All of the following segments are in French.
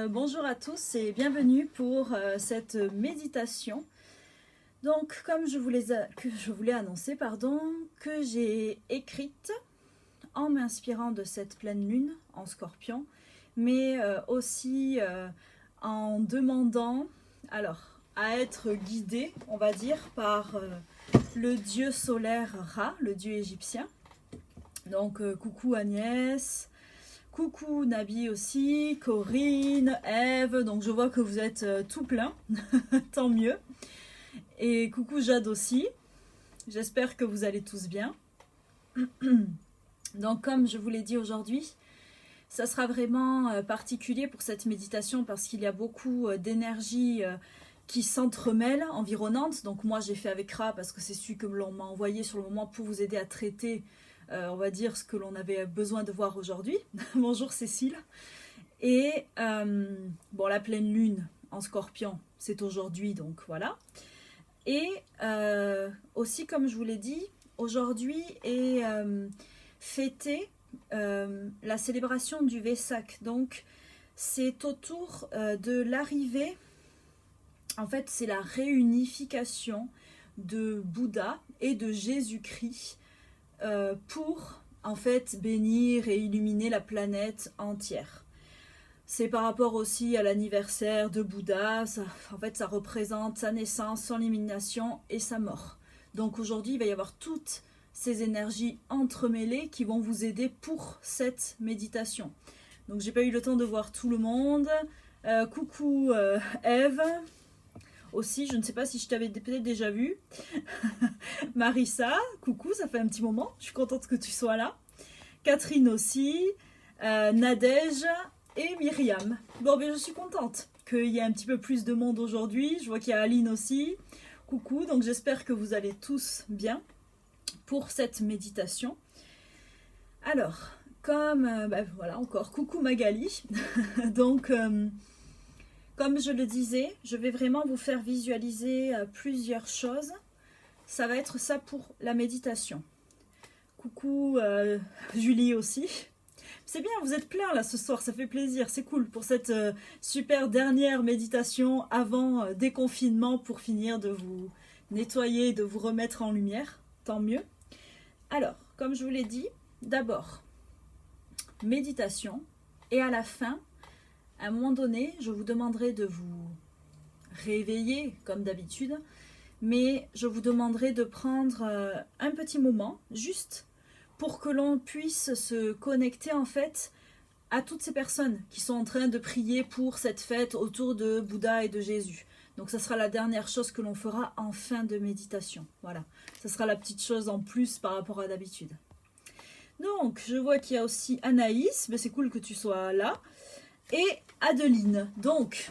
Bonjour à tous et bienvenue pour cette méditation. Donc, comme je voulais annoncer, que j'ai écrite en m'inspirant de cette pleine lune en Scorpion, mais aussi en demandant, à être guidée, on va dire, par le dieu solaire Ra, le dieu égyptien. Donc, coucou Agnès. Coucou Nabi aussi, Corinne, Eve, donc je vois que vous êtes tout plein, tant mieux. Et coucou Jade aussi, j'espère que vous allez tous bien. Donc comme je vous l'ai dit aujourd'hui, ça sera vraiment particulier pour cette méditation parce qu'il y a beaucoup d'énergie qui s'entremêlent, environnantes. Donc moi j'ai fait avec Ra parce que c'est celui que l'on m'a envoyé sur le moment pour vous aider à traiter on va dire ce que l'on avait besoin de voir aujourd'hui. Bonjour Cécile. Et la pleine lune en Scorpion, c'est aujourd'hui, donc voilà. Et aussi, comme je vous l'ai dit, aujourd'hui est fêtée la célébration du Vesak. Donc c'est autour de l'arrivée, en fait c'est la réunification de Bouddha et de Jésus-Christ pour en fait bénir et illuminer la planète entière. C'est par rapport aussi à l'anniversaire de Bouddha, ça représente sa naissance, son illumination et sa mort. Donc aujourd'hui il va y avoir toutes ces énergies entremêlées qui vont vous aider pour cette méditation. Donc j'ai pas eu le temps de voir tout le monde. Coucou Eve. Aussi, je ne sais pas si je t'avais peut-être déjà vu. Marissa, coucou, ça fait un petit moment. Je suis contente que tu sois là. Catherine aussi. Nadège et Myriam. Bon, je suis contente qu'il y ait un petit peu plus de monde aujourd'hui. Je vois qu'il y a Aline aussi. Coucou, donc j'espère que vous allez tous bien pour cette méditation. Alors, comme... encore, coucou Magali. Donc... comme je le disais, je vais vraiment vous faire visualiser plusieurs choses. Ça va être ça pour la méditation. Coucou Julie aussi. C'est bien, vous êtes plein là ce soir, ça fait plaisir, c'est cool pour cette super dernière méditation avant déconfinement pour finir de vous nettoyer, de vous remettre en lumière. Tant mieux. Alors, comme je vous l'ai dit, d'abord, méditation et à la fin, à un moment donné, je vous demanderai de vous réveiller comme d'habitude, mais je vous demanderai de prendre un petit moment juste pour que l'on puisse se connecter en fait à toutes ces personnes qui sont en train de prier pour cette fête autour de Bouddha et de Jésus. Donc ça sera la dernière chose que l'on fera en fin de méditation. Voilà, ça sera la petite chose en plus par rapport à d'habitude. Donc je vois qu'il y a aussi Anaïs, mais c'est cool que tu sois là. Et Adeline. Donc,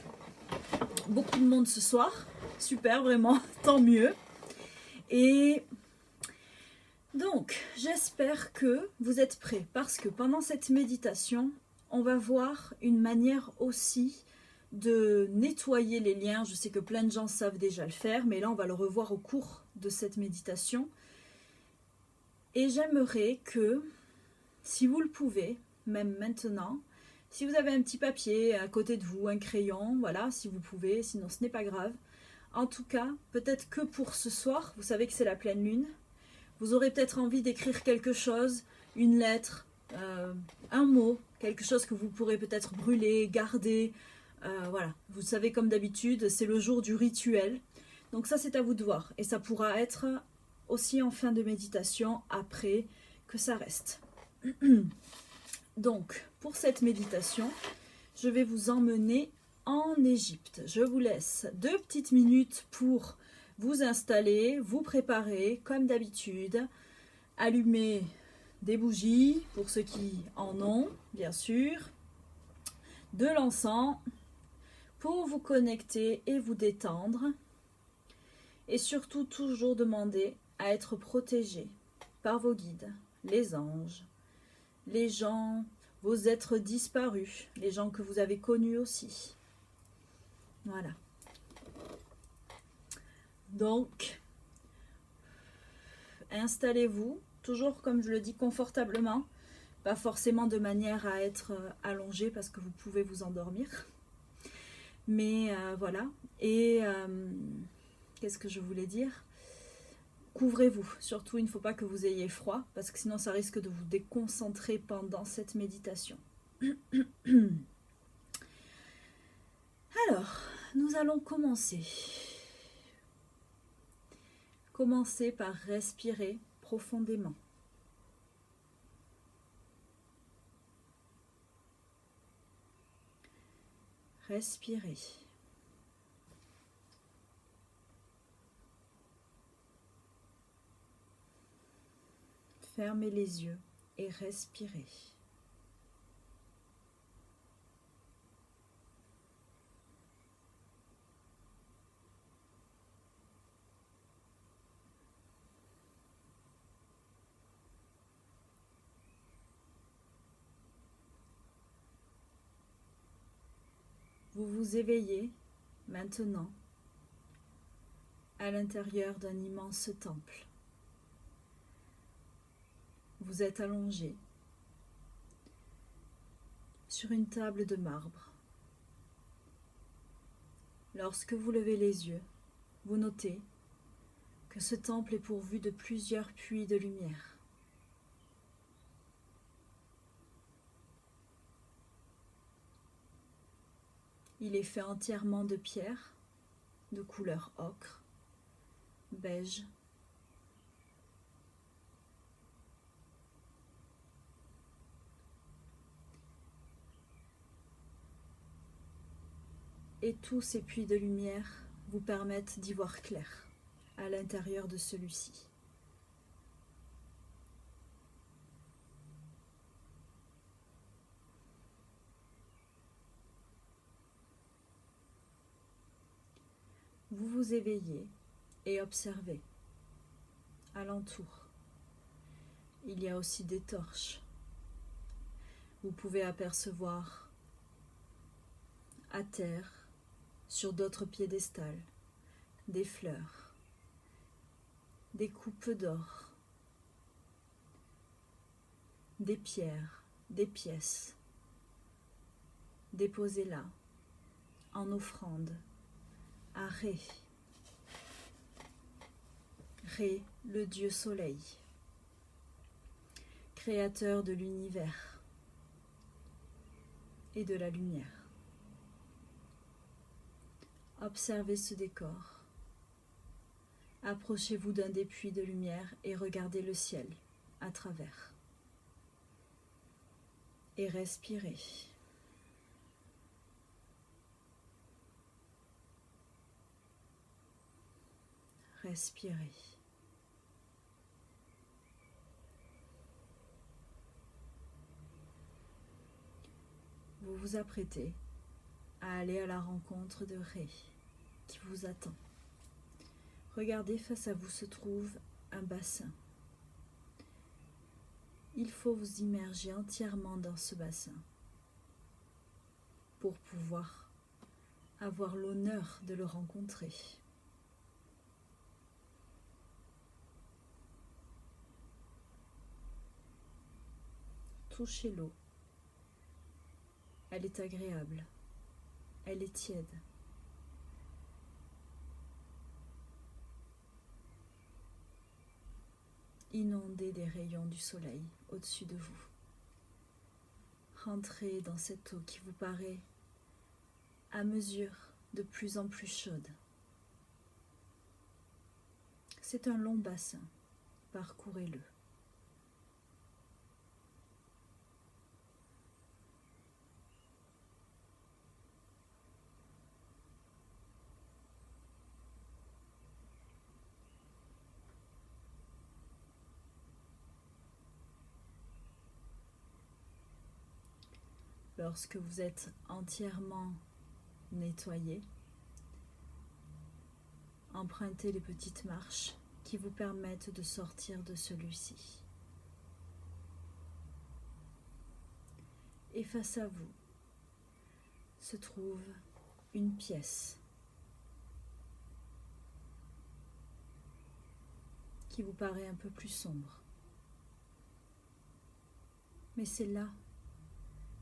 beaucoup de monde ce soir. Super, vraiment, tant mieux. Et donc, j'espère que vous êtes prêts parce que pendant cette méditation, on va voir une manière aussi de nettoyer les liens. Je sais que plein de gens savent déjà le faire, mais là, on va le revoir au cours de cette méditation. Et j'aimerais que, si vous le pouvez, même maintenant, si vous avez un petit papier à côté de vous, un crayon, voilà, si vous pouvez, sinon ce n'est pas grave. En tout cas, peut-être que pour ce soir, vous savez que c'est la pleine lune, vous aurez peut-être envie d'écrire quelque chose, une lettre, un mot, quelque chose que vous pourrez peut-être brûler, garder. Voilà, vous savez comme d'habitude, c'est le jour du rituel. Donc ça, c'est à vous de voir. Et ça pourra être aussi en fin de méditation, après que ça reste. Donc, pour cette méditation, je vais vous emmener en Égypte. Je vous laisse 2 petites minutes pour vous installer, vous préparer comme d'habitude, allumer des bougies pour ceux qui en ont, bien sûr, de l'encens pour vous connecter et vous détendre. Et surtout, toujours demander à être protégé par vos guides, les anges, les gens, vos êtres disparus, les gens que vous avez connus aussi. Voilà. Donc, installez-vous, toujours comme je le dis confortablement, Pas forcément de manière à être allongé parce que vous pouvez vous endormir. Mais voilà. Et qu'est-ce que je voulais dire? Couvrez-vous. Surtout, il ne faut pas que vous ayez froid parce que sinon ça risque de vous déconcentrer pendant cette méditation. Alors, nous allons commencer. Commencez par respirer profondément. Respirez. Fermez les yeux et respirez. Vous vous éveillez maintenant à l'intérieur d'un immense temple. Vous êtes allongé sur une table de marbre. Lorsque vous levez les yeux, vous notez que ce temple est pourvu de plusieurs puits de lumière. Il est fait entièrement de pierre, de couleur ocre, beige. Et tous ces puits de lumière vous permettent d'y voir clair à l'intérieur de celui-ci. Vous vous éveillez et observez alentour. Il y a aussi des torches. Vous pouvez apercevoir à terre, sur d'autres piédestals, des fleurs, des coupes d'or, des pierres, des pièces, déposées là, en offrande, à Ré. Ré, le dieu soleil, créateur de l'univers et de la lumière. Observez ce décor. Approchez-vous d'un des puits de lumière et regardez le ciel à travers. Et respirez. Respirez. Vous vous apprêtez à aller à la rencontre de Ré, qui vous attend. Regardez, face à vous se trouve un bassin. Il faut vous immerger entièrement dans ce bassin pour pouvoir avoir l'honneur de le rencontrer. Touchez l'eau. Elle est agréable. Elle est tiède. Inondée des rayons du soleil au-dessus de vous. Rentrez dans cette eau qui vous paraît à mesure de plus en plus chaude. C'est un long bassin. Parcourez-le. Lorsque vous êtes entièrement nettoyé, empruntez les petites marches qui vous permettent de sortir de celui-ci. Et face à vous se trouve une pièce qui vous paraît un peu plus sombre. Mais c'est là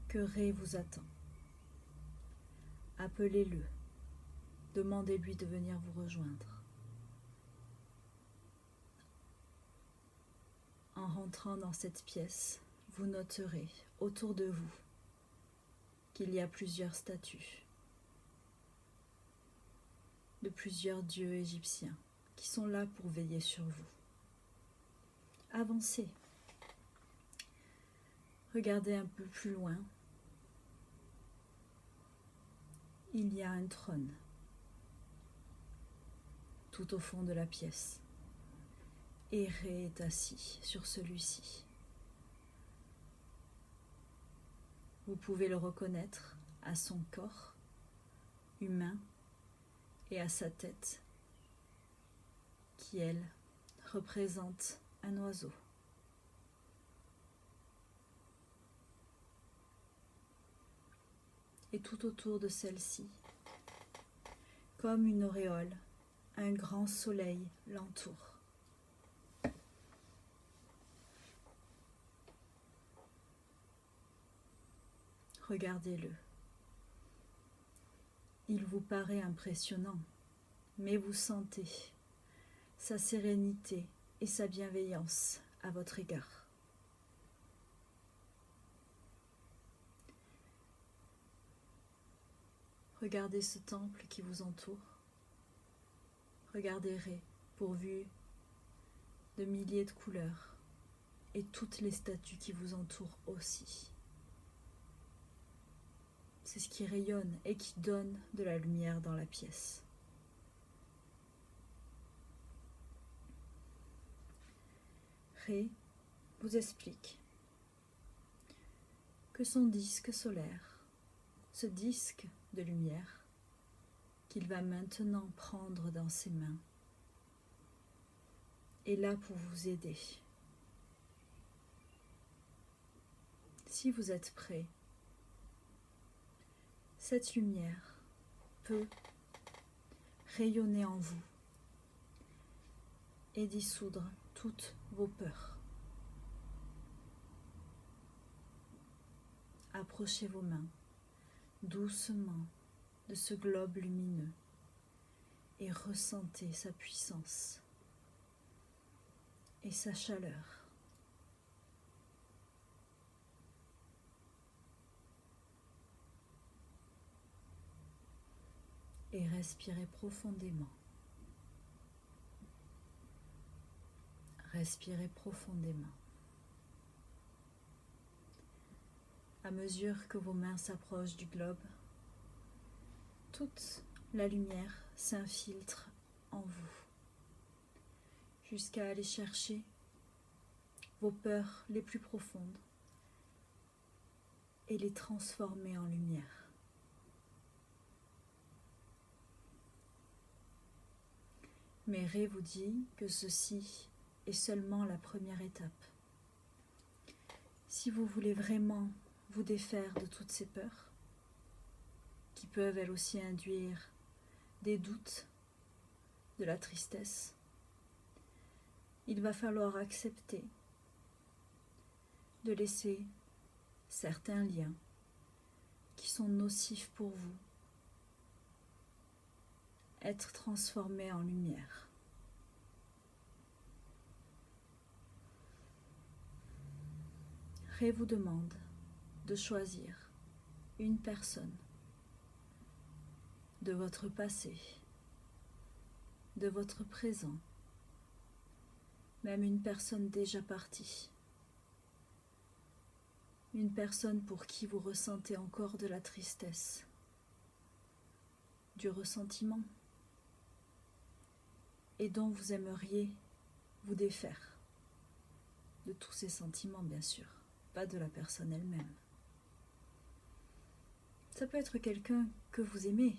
que Ré vous attend. Appelez-le, demandez-lui de venir vous rejoindre. En rentrant dans cette pièce, vous noterez autour de vous qu'il y a plusieurs statues de plusieurs dieux égyptiens qui sont là pour veiller sur vous. Avancez. Regardez un peu plus loin. Il y a un trône tout au fond de la pièce. Et Ré est assis sur celui-ci. Vous pouvez le reconnaître à son corps humain et à sa tête qui, elle, représente un oiseau. Et tout autour de celle-ci, comme une auréole, un grand soleil l'entoure. Regardez-le. Il vous paraît impressionnant, mais vous sentez sa sérénité et sa bienveillance à votre égard. Regardez ce temple qui vous entoure. Regardez Ré, pourvu de milliers de couleurs, et toutes les statues qui vous entourent aussi. C'est ce qui rayonne et qui donne de la lumière dans la pièce. Ré vous explique que son disque solaire, ce disque de lumière qu'il va maintenant prendre dans ses mains, est là pour vous aider. Si vous êtes prêt, cette lumière peut rayonner en vous et dissoudre toutes vos peurs. Approchez vos mains doucement de ce globe lumineux et ressentez sa puissance et sa chaleur. Et respirez profondément. Respirez profondément. À mesure que vos mains s'approchent du globe, toute la lumière s'infiltre en vous, jusqu'à aller chercher vos peurs les plus profondes et les transformer en lumière. Mais Ré vous dit que ceci est seulement la première étape. Si vous voulez vraiment vous défaire de toutes ces peurs, qui peuvent elles aussi induire des doutes, de la tristesse, il va falloir accepter de laisser certains liens qui sont nocifs pour vous être transformés en lumière. Ré vous demande de choisir une personne de votre passé, de votre présent, même une personne déjà partie, une personne pour qui vous ressentez encore de la tristesse, du ressentiment, et dont vous aimeriez vous défaire de tous ces sentiments, bien sûr, pas de la personne elle-même. Ça peut être quelqu'un que vous aimez,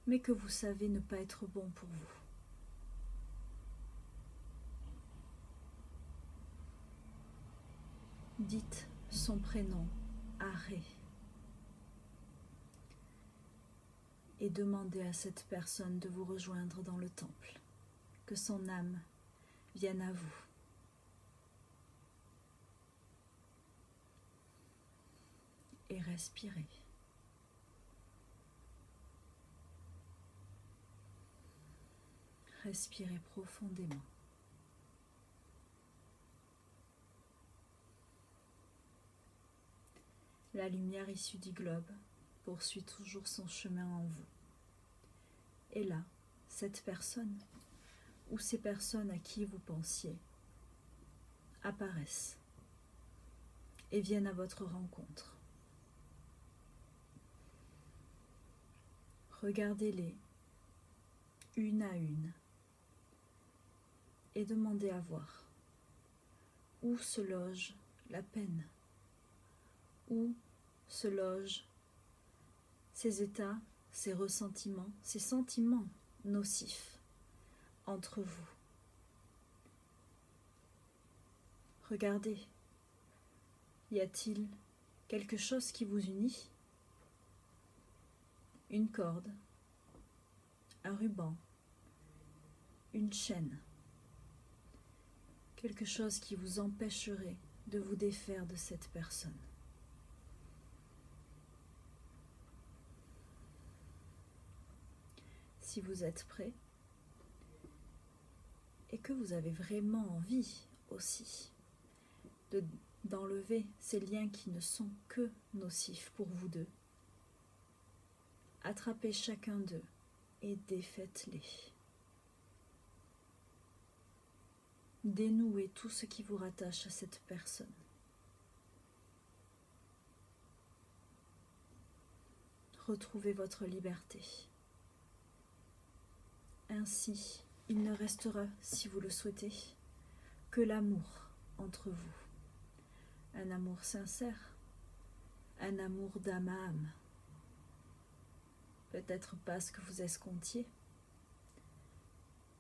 mais que vous savez ne pas être bon pour vous. Dites son prénom à Ré et demandez à cette personne de vous rejoindre dans le temple, que son âme vienne à vous. et respirez. Respirez profondément. La lumière issue du globe poursuit toujours son chemin en vous. Et là, cette personne, ou ces personnes à qui vous pensiez, apparaissent et viennent à votre rencontre. Regardez-les une à une et demandez à voir où se loge la peine, où se logent ces états, ces ressentiments, ces sentiments nocifs entre vous. Regardez, y a-t-il quelque chose qui vous unit? Une corde, un ruban, une chaîne, quelque chose qui vous empêcherait de vous défaire de cette personne. Si vous êtes prêt et que vous avez vraiment envie aussi d'enlever ces liens qui ne sont que nocifs pour vous deux, attrapez chacun d'eux et défaites-les. Dénouez tout ce qui vous rattache à cette personne. Retrouvez votre liberté. Ainsi, il ne restera, si vous le souhaitez, que l'amour entre vous. Un amour sincère, un amour d'âme à âme. Peut-être pas ce que vous escomptiez.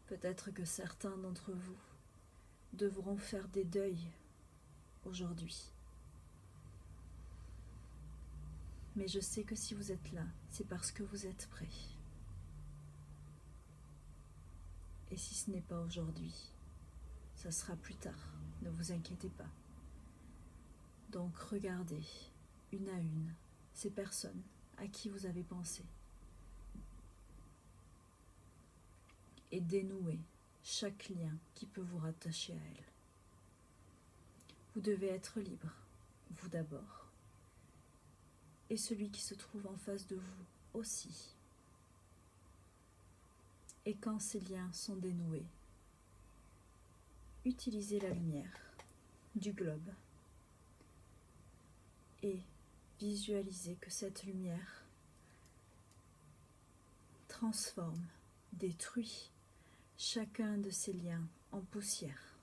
Peut-être que certains d'entre vous devront faire des deuils aujourd'hui. Mais je sais que si vous êtes là, c'est parce que vous êtes prêts. Et si ce n'est pas aujourd'hui, ça sera plus tard, ne vous inquiétez pas. Donc regardez, une à une, ces personnes à qui vous avez pensé. Et dénouez chaque lien qui peut vous rattacher à elles. Vous devez être libre, vous d'abord, et celui qui se trouve en face de vous aussi. Et quand ces liens sont dénoués, utilisez la lumière du globe et visualisez que cette lumière transforme, détruit chacun de ces liens en poussière.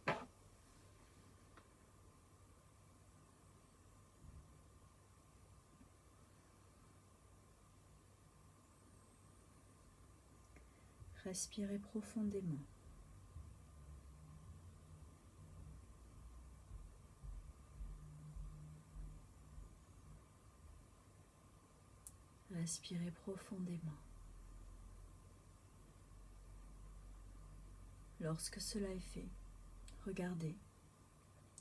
Respirez profondément. Respirez profondément. Lorsque cela est fait, regardez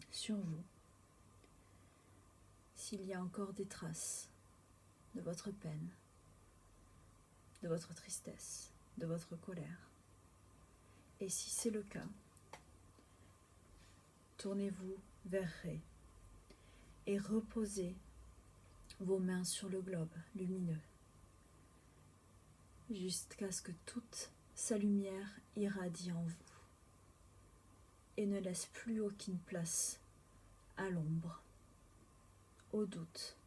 sur vous s'il y a encore des traces de votre peine, de votre tristesse, de votre colère. Et si c'est le cas, tournez-vous vers Ré et reposez vos mains sur le globe lumineux jusqu'à ce que toute sa lumière irradie en vous et ne laisse plus aucune place à l'ombre, au doute,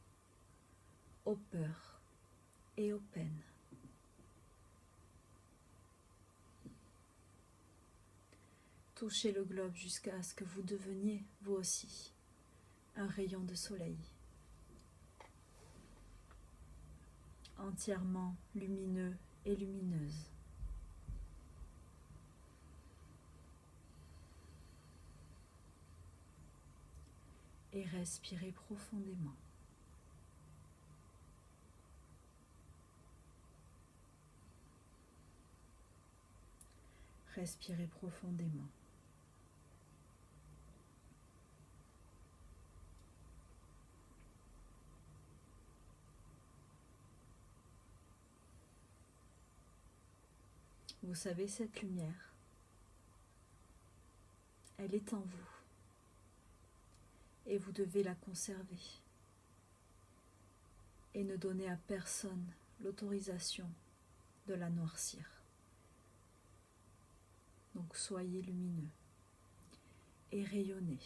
aux peurs et aux peines. Touchez le globe jusqu'à ce que vous deveniez, vous aussi, un rayon de soleil, entièrement lumineux et lumineuse. Et respirez profondément. Respirez profondément. Vous savez, cette lumière, elle est en vous et vous devez la conserver et ne donner à personne l'autorisation de la noircir. Donc soyez lumineux et rayonnez.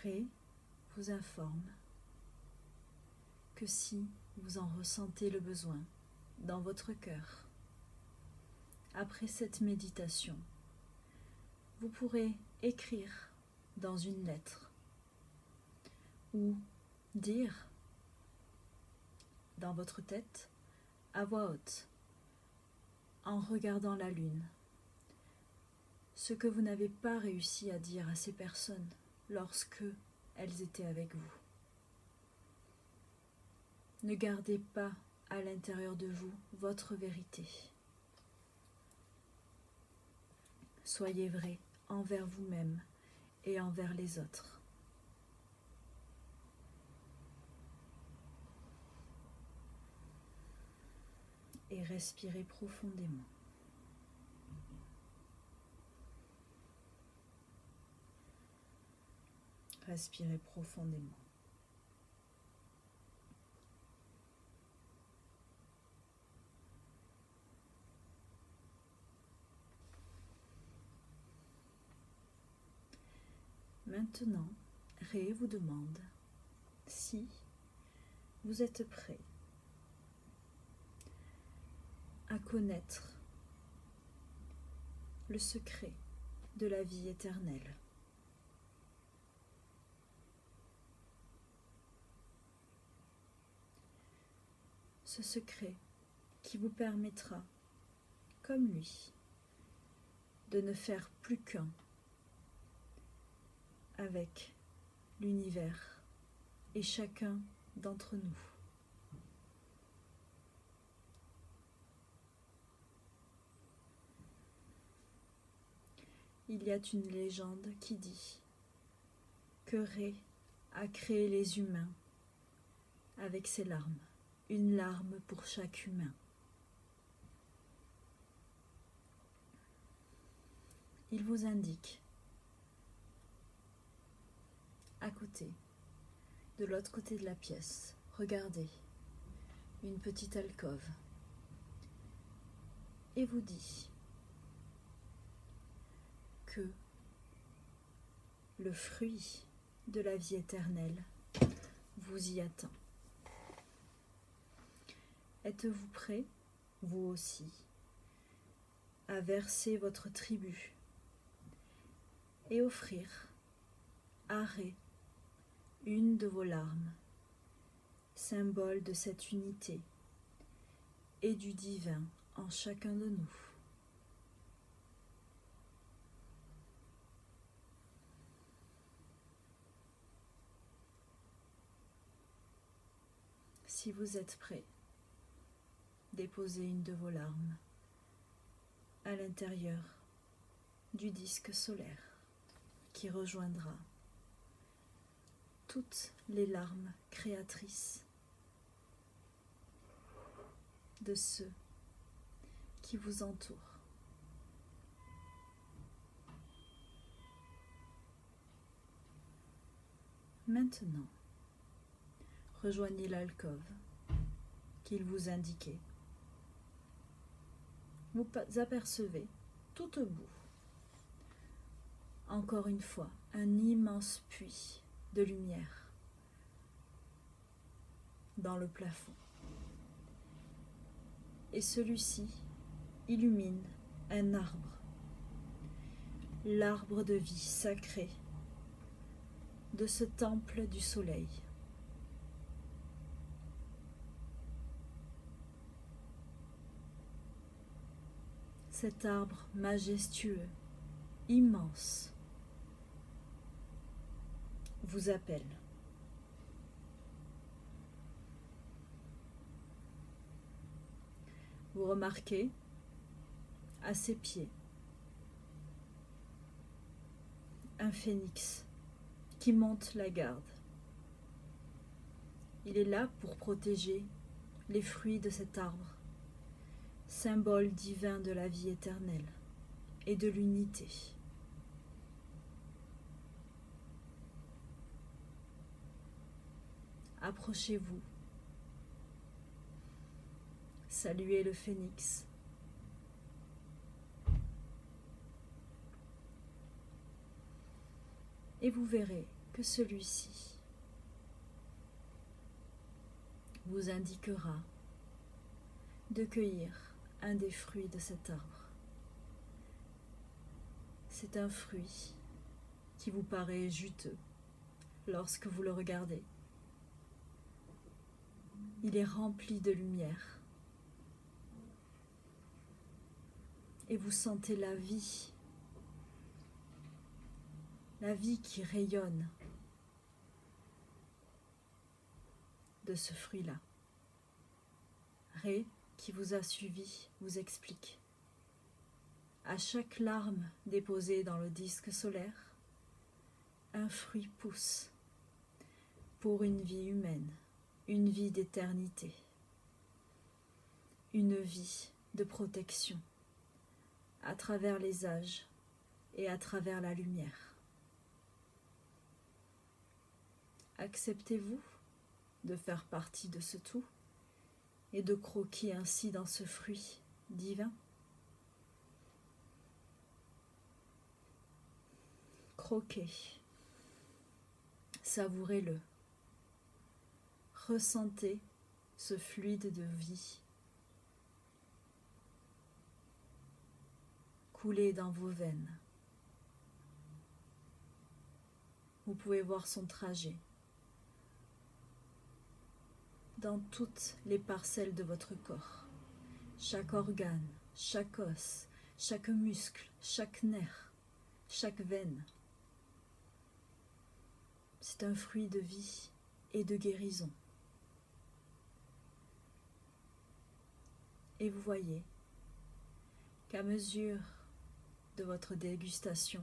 Ré vous informe que si vous en ressentez le besoin dans votre cœur, après cette méditation, vous pourrez écrire dans une lettre ou dire dans votre tête à voix haute, en regardant la lune, ce que vous n'avez pas réussi à dire à ces personnes lorsque elles étaient avec vous. Ne gardez pas à l'intérieur de vous votre vérité. Soyez vrai envers vous-même et envers les autres. Et respirez profondément. Respirez profondément. Maintenant, Ré vous demande si vous êtes prêt à connaître le secret de la vie éternelle. Ce secret qui vous permettra, comme lui, de ne faire plus qu'un avec l'univers et chacun d'entre nous. Il y a une légende qui dit que Ré a créé les humains avec ses larmes, une larme pour chaque humain. Il vous indique à côté, de l'autre côté de la pièce, regardez, une petite alcôve, et vous dit que le fruit de la vie éternelle vous y attend. Êtes-vous prêt, vous aussi, à verser votre tribut et offrir à Ré une de vos larmes, symbole de cette unité et du divin en chacun de nous? Si vous êtes prêt, déposez une de vos larmes à l'intérieur du disque solaire qui rejoindra toutes les larmes créatrices de ceux qui vous entourent. Maintenant, rejoignez l'alcôve qu'il vous indiquait. Vous apercevez tout au bout, encore une fois, un immense puits de lumière dans le plafond. Et celui-ci illumine un arbre, l'arbre de vie sacré de ce temple du soleil. Cet arbre majestueux, immense, vous appelle. Vous remarquez à ses pieds un phénix qui monte la garde. Il est là pour protéger les fruits de cet arbre, symbole divin de la vie éternelle et de l'unité. Approchez-vous, saluez le phénix. Et vous verrez que celui-ci vous indiquera de cueillir un des fruits de cet arbre. C'est un fruit qui vous paraît juteux lorsque vous le regardez. Il est rempli de lumière et vous sentez la vie qui rayonne de ce fruit-là. Ré, qui vous a suivi, vous explique. À chaque larme déposée dans le disque solaire, un fruit pousse pour une vie humaine, une vie d'éternité, une vie de protection à travers les âges et à travers la lumière. Acceptez-vous de faire partie de ce tout et de croquer ainsi dans ce fruit divin? Croquez, savourez-le, ressentez ce fluide de vie couler dans vos veines. Vous pouvez voir son trajet dans toutes les parcelles de votre corps, chaque organe, chaque os, chaque muscle, chaque nerf, chaque veine. C'est un fruit de vie et de guérison. Et vous voyez qu'à mesure de votre dégustation,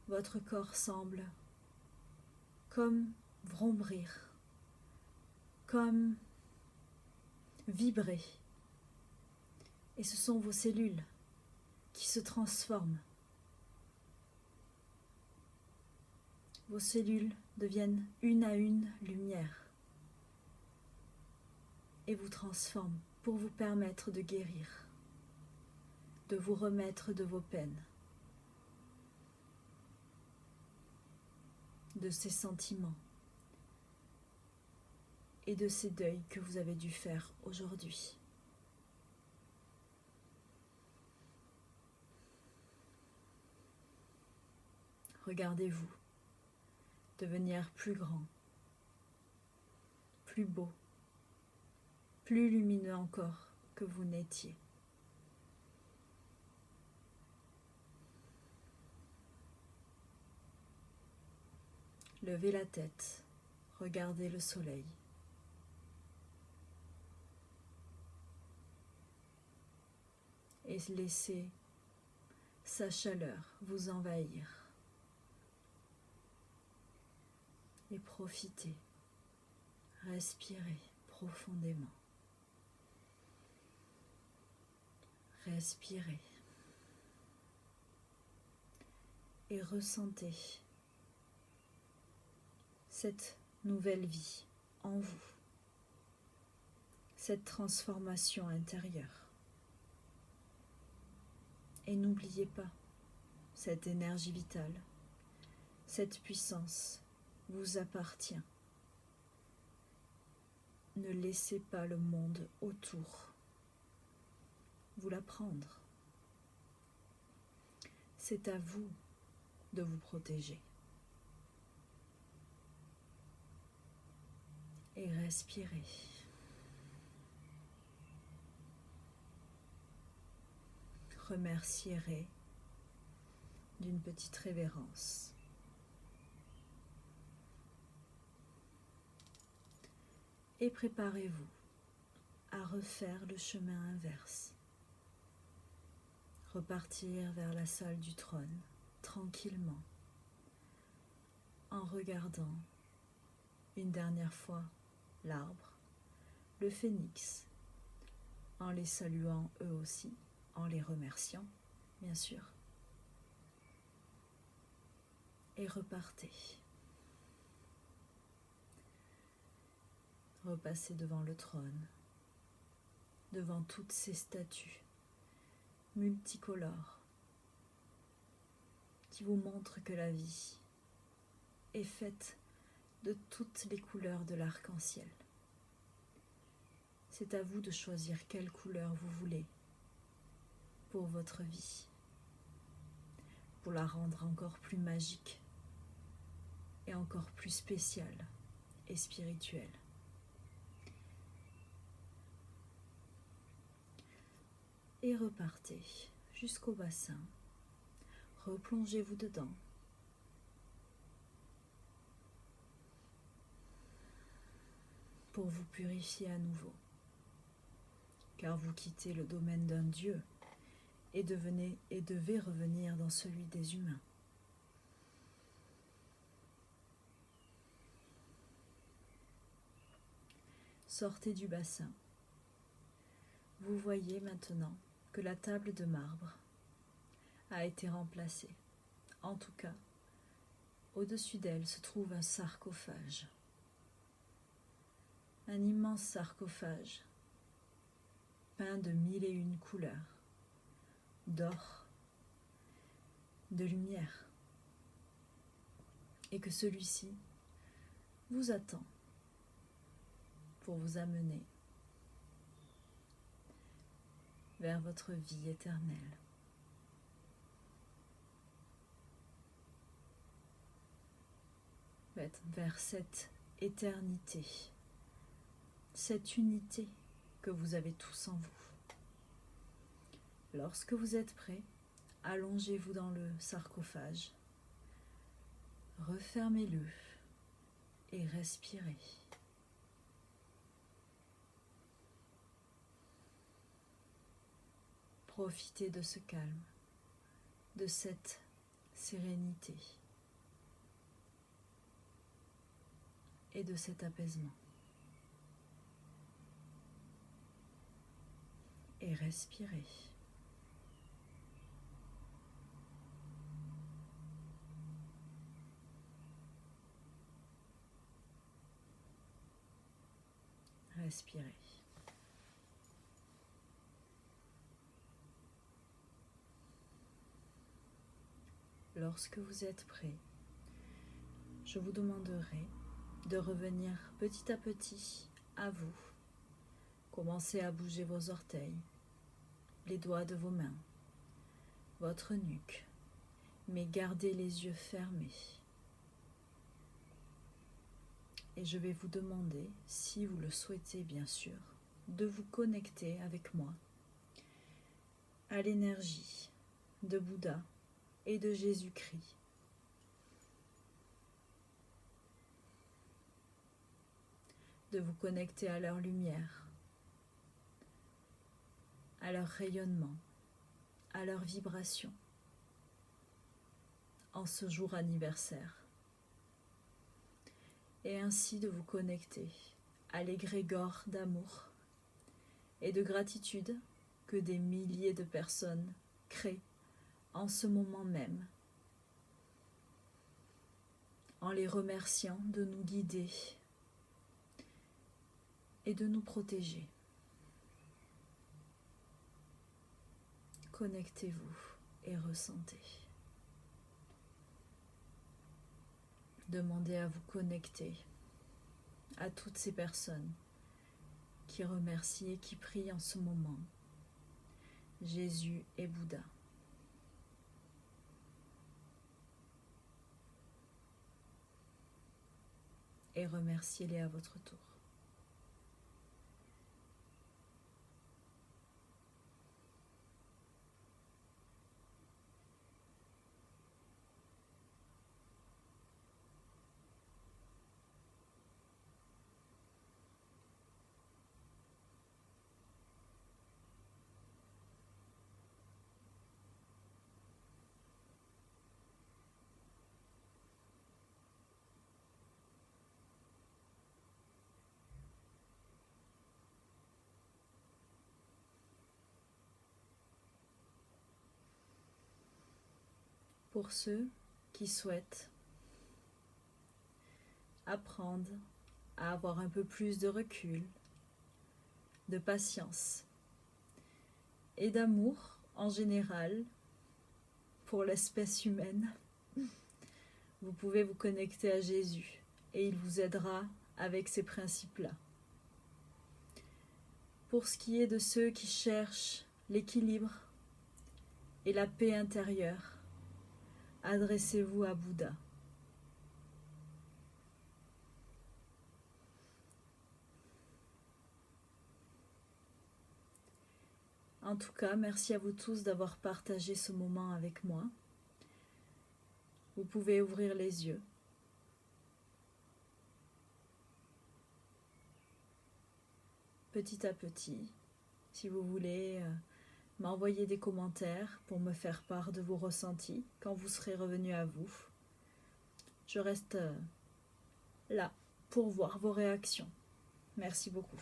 votre corps semble comme vrombrir, comme vibrer. Et ce sont vos cellules qui se transforment. Vos cellules deviennent une à une lumière et vous transforment pour vous permettre de guérir, de vous remettre de vos peines, de ces sentiments et de ces deuils que vous avez dû faire aujourd'hui. Regardez-vous devenir plus grand, plus beau, plus lumineux encore que vous n'étiez. Levez la tête, regardez le soleil. Et laissez sa chaleur vous envahir. Et profitez, respirez profondément. Respirez. Et ressentez cette nouvelle vie en vous, cette transformation intérieure. Et n'oubliez pas, cette énergie vitale, cette puissance vous appartient. Ne laissez pas le monde autour vous la prendre. C'est à vous de vous protéger. Et respirez. Remercierez d'une petite révérence. Et préparez-vous à refaire le chemin inverse. Repartir vers la salle du trône, tranquillement, en regardant une dernière fois l'arbre, le phénix, en les saluant eux aussi, en les remerciant, bien sûr. Et repartez. Repassez devant le trône, devant toutes ces statues multicolores qui vous montrent que la vie est faite de toutes les couleurs de l'arc-en-ciel. C'est à vous de choisir quelle couleur vous voulez pour votre vie, pour la rendre encore plus magique et encore plus spéciale et spirituelle. Et repartez jusqu'au bassin, replongez-vous dedans. Pour vous purifier à nouveau, car vous quittez le domaine d'un Dieu et devez revenir dans celui des humains. Sortez du bassin. Vous voyez maintenant que la table de marbre a été remplacée. En tout cas, au-dessus d'elle se trouve un sarcophage. Un immense sarcophage, peint de 1001 couleurs, d'or, de lumière, et que celui-ci vous attend pour vous amener vers votre vie éternelle. Vers cette éternité, cette unité que vous avez tous en vous. Lorsque vous êtes prêts, allongez-vous dans le sarcophage, refermez-le et respirez. Profitez de ce calme, de cette sérénité et de cet apaisement. Et respirez. Respirez. Lorsque vous êtes prêt, je vous demanderai de revenir petit à petit à vous. Commencez à bouger vos orteils, les doigts de vos mains, votre nuque, mais gardez les yeux fermés. Et je vais vous demander, si vous le souhaitez bien sûr, de vous connecter avec moi à l'énergie de Bouddha et de Jésus-Christ. De vous connecter à leur lumière, à leur rayonnement, à leur vibration, en ce jour anniversaire. Et ainsi de vous connecter à l'égrégore d'amour et de gratitude que des milliers de personnes créent en ce moment même, en les remerciant de nous guider et de nous protéger. Connectez-vous et ressentez. Demandez à vous connecter à toutes ces personnes qui remercient et qui prient en ce moment Jésus et Bouddha. Et remerciez-les à votre tour. Pour ceux qui souhaitent apprendre à avoir un peu plus de recul, de patience et d'amour en général pour l'espèce humaine, vous pouvez vous connecter à Jésus et il vous aidera avec ces principes-là. Pour ce qui est de ceux qui cherchent l'équilibre et la paix intérieure, adressez-vous à Bouddha. En tout cas, merci à vous tous d'avoir partagé ce moment avec moi. Vous pouvez ouvrir les yeux. Petit à petit, si vous voulez m'envoyer des commentaires pour me faire part de vos ressentis quand vous serez revenu à vous. Je reste là pour voir vos réactions. Merci beaucoup.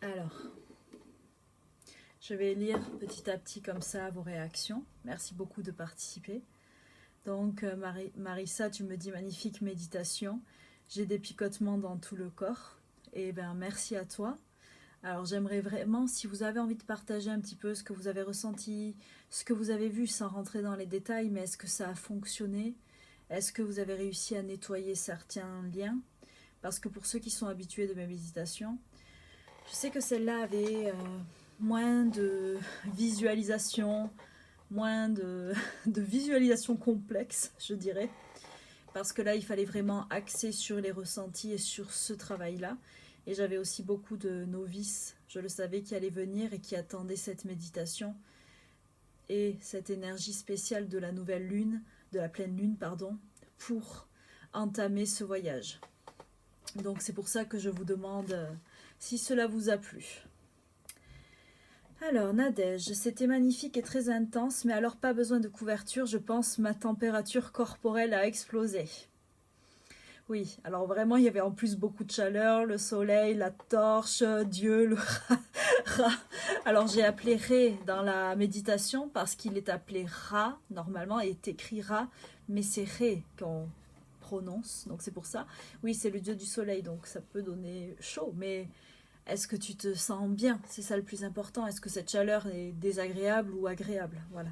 Alors, je vais lire petit à petit comme ça vos réactions. Merci beaucoup de participer. Donc, Marissa, tu me dis magnifique méditation. J'ai des picotements dans tout le corps. Et bien, merci à toi. Alors, j'aimerais vraiment, si vous avez envie de partager un petit peu ce que vous avez ressenti, ce que vous avez vu sans rentrer dans les détails, mais est-ce que ça a fonctionné? Est-ce que vous avez réussi à nettoyer certains liens? Parce que pour ceux qui sont habitués de mes méditations, je sais que celle-là avait moins de visualisation, moins de visualisation complexe, je dirais. Parce que là, il fallait vraiment axer sur les ressentis et sur ce travail-là. Et j'avais aussi beaucoup de novices, je le savais, qui allaient venir et qui attendaient cette méditation. Et cette énergie spéciale de la nouvelle lune, de la pleine lune, pardon, pour entamer ce voyage. Donc c'est pour ça que je vous demande si cela vous a plu. Alors Nadège, c'était magnifique et très intense, mais alors pas besoin de couverture, je pense ma température corporelle a explosé. Oui, alors vraiment il y avait en plus beaucoup de chaleur, le soleil, la torche, Dieu, le Ra. Alors j'ai appelé Ré dans la méditation parce qu'il est appelé Ra, normalement, et est écrit Ra, mais c'est Ré qu'on prononce, donc c'est pour ça. Oui, c'est le dieu du soleil, donc ça peut donner chaud, mais est-ce que tu te sens bien? C'est ça le plus important. Est-ce que cette chaleur est désagréable ou agréable? Voilà.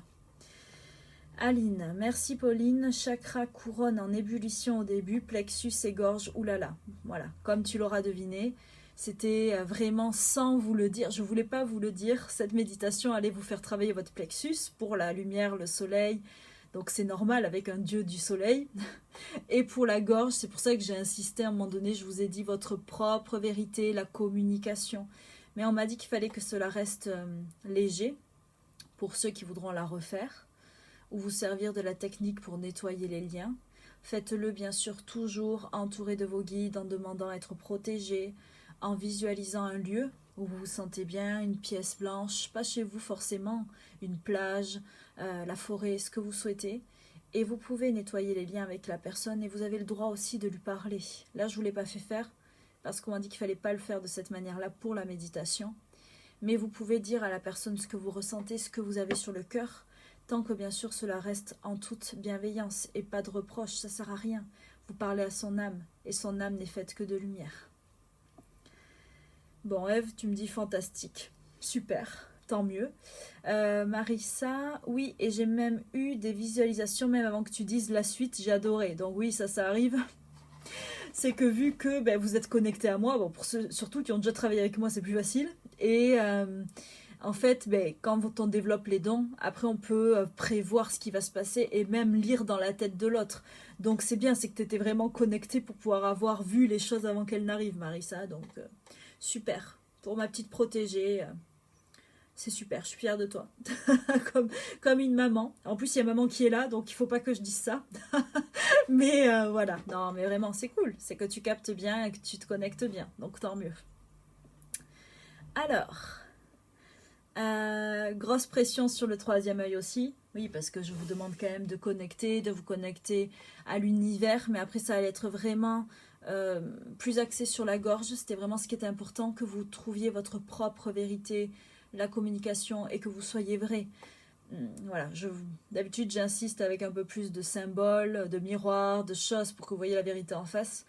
Aline, merci Pauline. Chakra couronne en ébullition au début, plexus et gorge, oulala. Voilà, comme tu l'auras deviné, c'était vraiment sans vous le dire. Je ne voulais pas vous le dire. Cette méditation allait vous faire travailler votre plexus pour la lumière, le soleil. Donc c'est normal avec un dieu du soleil. Et pour la gorge, c'est pour ça que j'ai insisté à un moment donné, je vous ai dit votre propre vérité, la communication. Mais on m'a dit qu'il fallait que cela reste léger pour ceux qui voudront la refaire ou vous servir de la technique pour nettoyer les liens. Faites-le bien sûr toujours entouré de vos guides, en demandant à être protégé, en visualisant un lieu où vous vous sentez bien, une pièce blanche, pas chez vous forcément, une plage, la forêt, ce que vous souhaitez. Et vous pouvez nettoyer les liens avec la personne et vous avez le droit aussi de lui parler. Là, je ne vous l'ai pas fait faire parce qu'on m'a dit qu'il ne fallait pas le faire de cette manière-là pour la méditation. Mais vous pouvez dire à la personne ce que vous ressentez, ce que vous avez sur le cœur, tant que bien sûr cela reste en toute bienveillance et pas de reproche, ça ne sert à rien. Vous parlez à son âme et son âme n'est faite que de lumière. Bon, Ève, tu me dis fantastique. Super, tant mieux. Marissa, oui, et j'ai même eu des visualisations, même avant que tu dises la suite, j'ai adoré. Donc oui, ça arrive. C'est que vu que vous êtes connecté à moi, bon, pour ceux surtout qui ont déjà travaillé avec moi, c'est plus facile. Et En fait, ben, quand on développe les dons, après on peut prévoir ce qui va se passer et même lire dans la tête de l'autre. Donc c'est bien, c'est que tu étais vraiment connecté pour pouvoir avoir vu les choses avant qu'elles n'arrivent, Marissa. Donc super. Pour ma petite protégée, c'est super, je suis fière de toi. comme une maman. En plus, il y a maman qui est là, donc il faut pas que je dise ça. Mais voilà, non, mais vraiment, c'est cool. C'est que tu captes bien et que tu te connectes bien. Donc tant mieux. Alors, grosse pression sur le troisième œil aussi. Oui, parce que je vous demande quand même de vous connecter à l'univers. Mais après, ça allait être vraiment plus axé sur la gorge. C'était vraiment ce qui était important, que vous trouviez votre propre vérité, la communication et que vous soyez vrai. Voilà, d'habitude j'insiste avec un peu plus de symboles, de miroirs, de choses pour que vous voyez la vérité en face.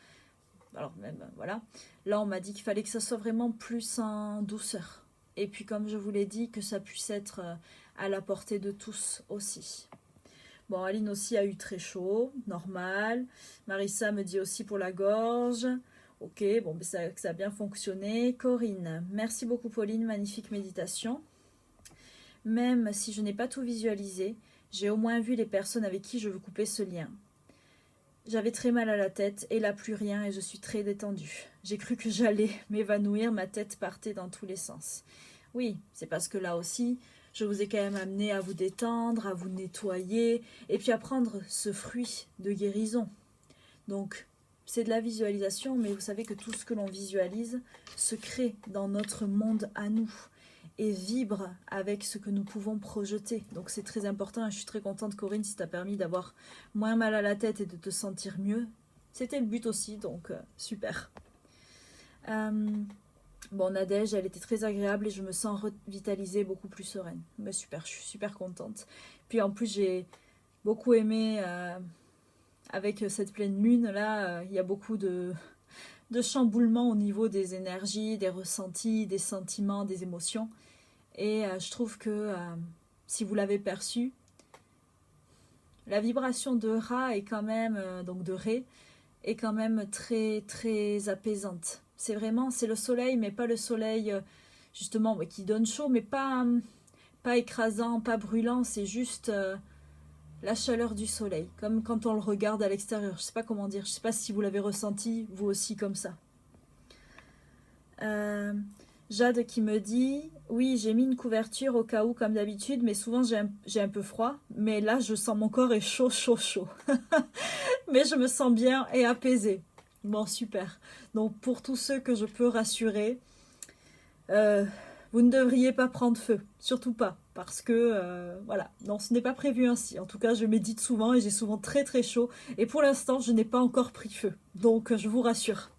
Alors même, voilà. Là, on m'a dit qu'il fallait que ça soit vraiment plus en douceur. Et puis, comme je vous l'ai dit, que ça puisse être à la portée de tous aussi. Bon, Aline aussi a eu très chaud, normal. Marissa me dit aussi pour la gorge. Ok, bon, ça a bien fonctionné. Corinne, merci beaucoup Pauline, magnifique méditation. Même si je n'ai pas tout visualisé, j'ai au moins vu les personnes avec qui je veux couper ce lien. J'avais très mal à la tête et là plus rien et je suis très détendue. J'ai cru que j'allais m'évanouir, ma tête partait dans tous les sens. Oui, c'est parce que là aussi, je vous ai quand même amené à vous détendre, à vous nettoyer et puis à prendre ce fruit de guérison. Donc, c'est de la visualisation, mais vous savez que tout ce que l'on visualise se crée dans notre monde à nous et vibre avec ce que nous pouvons projeter. Donc c'est très important et je suis très contente Corinne si tu as permis d'avoir moins mal à la tête et de te sentir mieux. C'était le but aussi, donc super. Bon, Nadège, elle était très agréable et je me sens revitalisée, beaucoup plus sereine. Mais super, je suis super contente. Puis en plus, j'ai beaucoup aimé, avec cette pleine lune, là, il y a beaucoup de chamboulements au niveau des énergies, des ressentis, des sentiments, des émotions. Et je trouve que, si vous l'avez perçu, la vibration de Ra est quand même, donc de Ré, est quand même très, très apaisante. C'est vraiment, c'est le soleil, mais pas le soleil, justement, qui donne chaud, mais pas écrasant, pas brûlant, c'est juste la chaleur du soleil, comme quand on le regarde à l'extérieur. Je sais pas comment dire, je sais pas si vous l'avez ressenti, vous aussi, comme ça. Jade qui me dit, oui, j'ai mis une couverture au cas où, comme d'habitude, mais souvent j'ai un peu froid, mais là, je sens mon corps est chaud, chaud, chaud. Mais je me sens bien et apaisée. Bon, super. Donc, pour tous ceux que je peux rassurer, vous ne devriez pas prendre feu, surtout pas, parce que, voilà, non, ce n'est pas prévu ainsi. En tout cas, je médite souvent et j'ai souvent très très chaud, et pour l'instant, je n'ai pas encore pris feu, donc je vous rassure.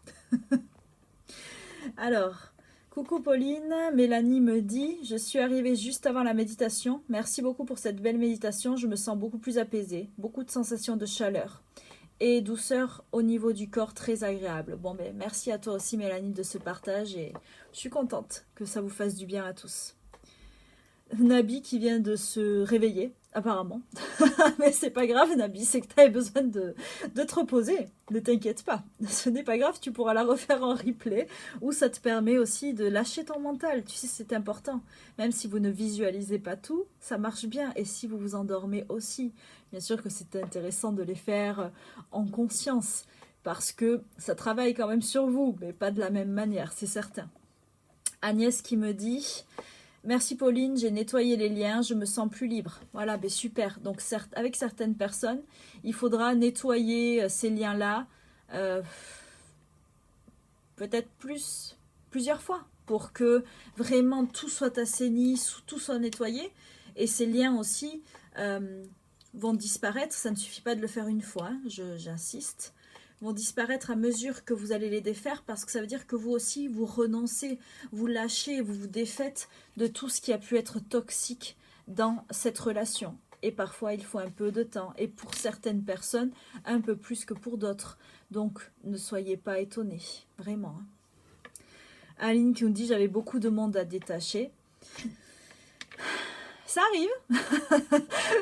Alors, coucou Pauline, Mélanie me dit, je suis arrivée juste avant la méditation, merci beaucoup pour cette belle méditation, je me sens beaucoup plus apaisée, beaucoup de sensations de chaleur et douceur au niveau du corps, très agréable. Bon, ben merci à toi aussi Mélanie de ce partage et je suis contente que ça vous fasse du bien à tous. Nabi qui vient de se réveiller, apparemment. Mais c'est pas grave Nabi, c'est que tu avais besoin de te reposer. Ne t'inquiète pas, ce n'est pas grave, tu pourras la refaire en replay, ou ça te permet aussi de lâcher ton mental. Tu sais, c'est important. Même si vous ne visualisez pas tout, ça marche bien. Et si vous vous endormez aussi, bien sûr que c'est intéressant de les faire en conscience, parce que ça travaille quand même sur vous, mais pas de la même manière, c'est certain. Agnès qui me dit... Merci Pauline, j'ai nettoyé les liens, je me sens plus libre. Voilà, ben super. Donc avec certaines personnes, il faudra nettoyer ces liens-là peut-être plusieurs fois pour que vraiment tout soit assaini, tout soit nettoyé. Et ces liens aussi vont disparaître. Ça ne suffit pas de le faire une fois, hein, j'insiste. Vont disparaître à mesure que vous allez les défaire parce que ça veut dire que vous aussi, vous renoncez, vous lâchez, vous vous défaites de tout ce qui a pu être toxique dans cette relation. Et parfois, il faut un peu de temps. Et pour certaines personnes, un peu plus que pour d'autres. Donc, ne soyez pas étonnés. Vraiment. Aline qui nous dit, j'avais beaucoup de monde à détacher. Ça arrive,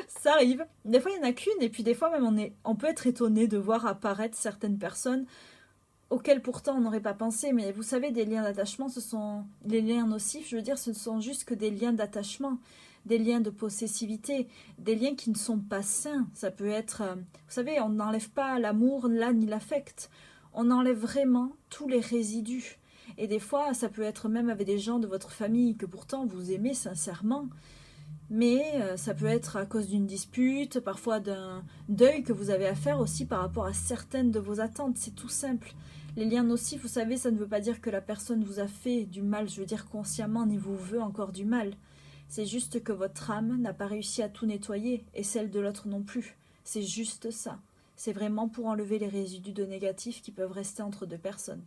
ça arrive. Des fois, il n'y en a qu'une, et puis des fois, même, on peut être étonné de voir apparaître certaines personnes auxquels pourtant on n'aurait pas pensé. Mais vous savez, des liens d'attachement, ce sont les liens nocifs, je veux dire, ce ne sont juste que des liens d'attachement, des liens de possessivité, des liens qui ne sont pas sains. Ça peut être, vous savez, on n'enlève pas l'amour, là, ni l'affect. On enlève vraiment tous les résidus. Et des fois, ça peut être même avec des gens de votre famille que pourtant vous aimez sincèrement. Mais ça peut être à cause d'une dispute, parfois d'un deuil que vous avez à faire aussi par rapport à certaines de vos attentes. C'est tout simple. Les liens nocifs, vous savez, ça ne veut pas dire que la personne vous a fait du mal, je veux dire consciemment, ni vous veut encore du mal. C'est juste que votre âme n'a pas réussi à tout nettoyer, et celle de l'autre non plus. C'est juste ça. C'est vraiment pour enlever les résidus de négatifs qui peuvent rester entre deux personnes.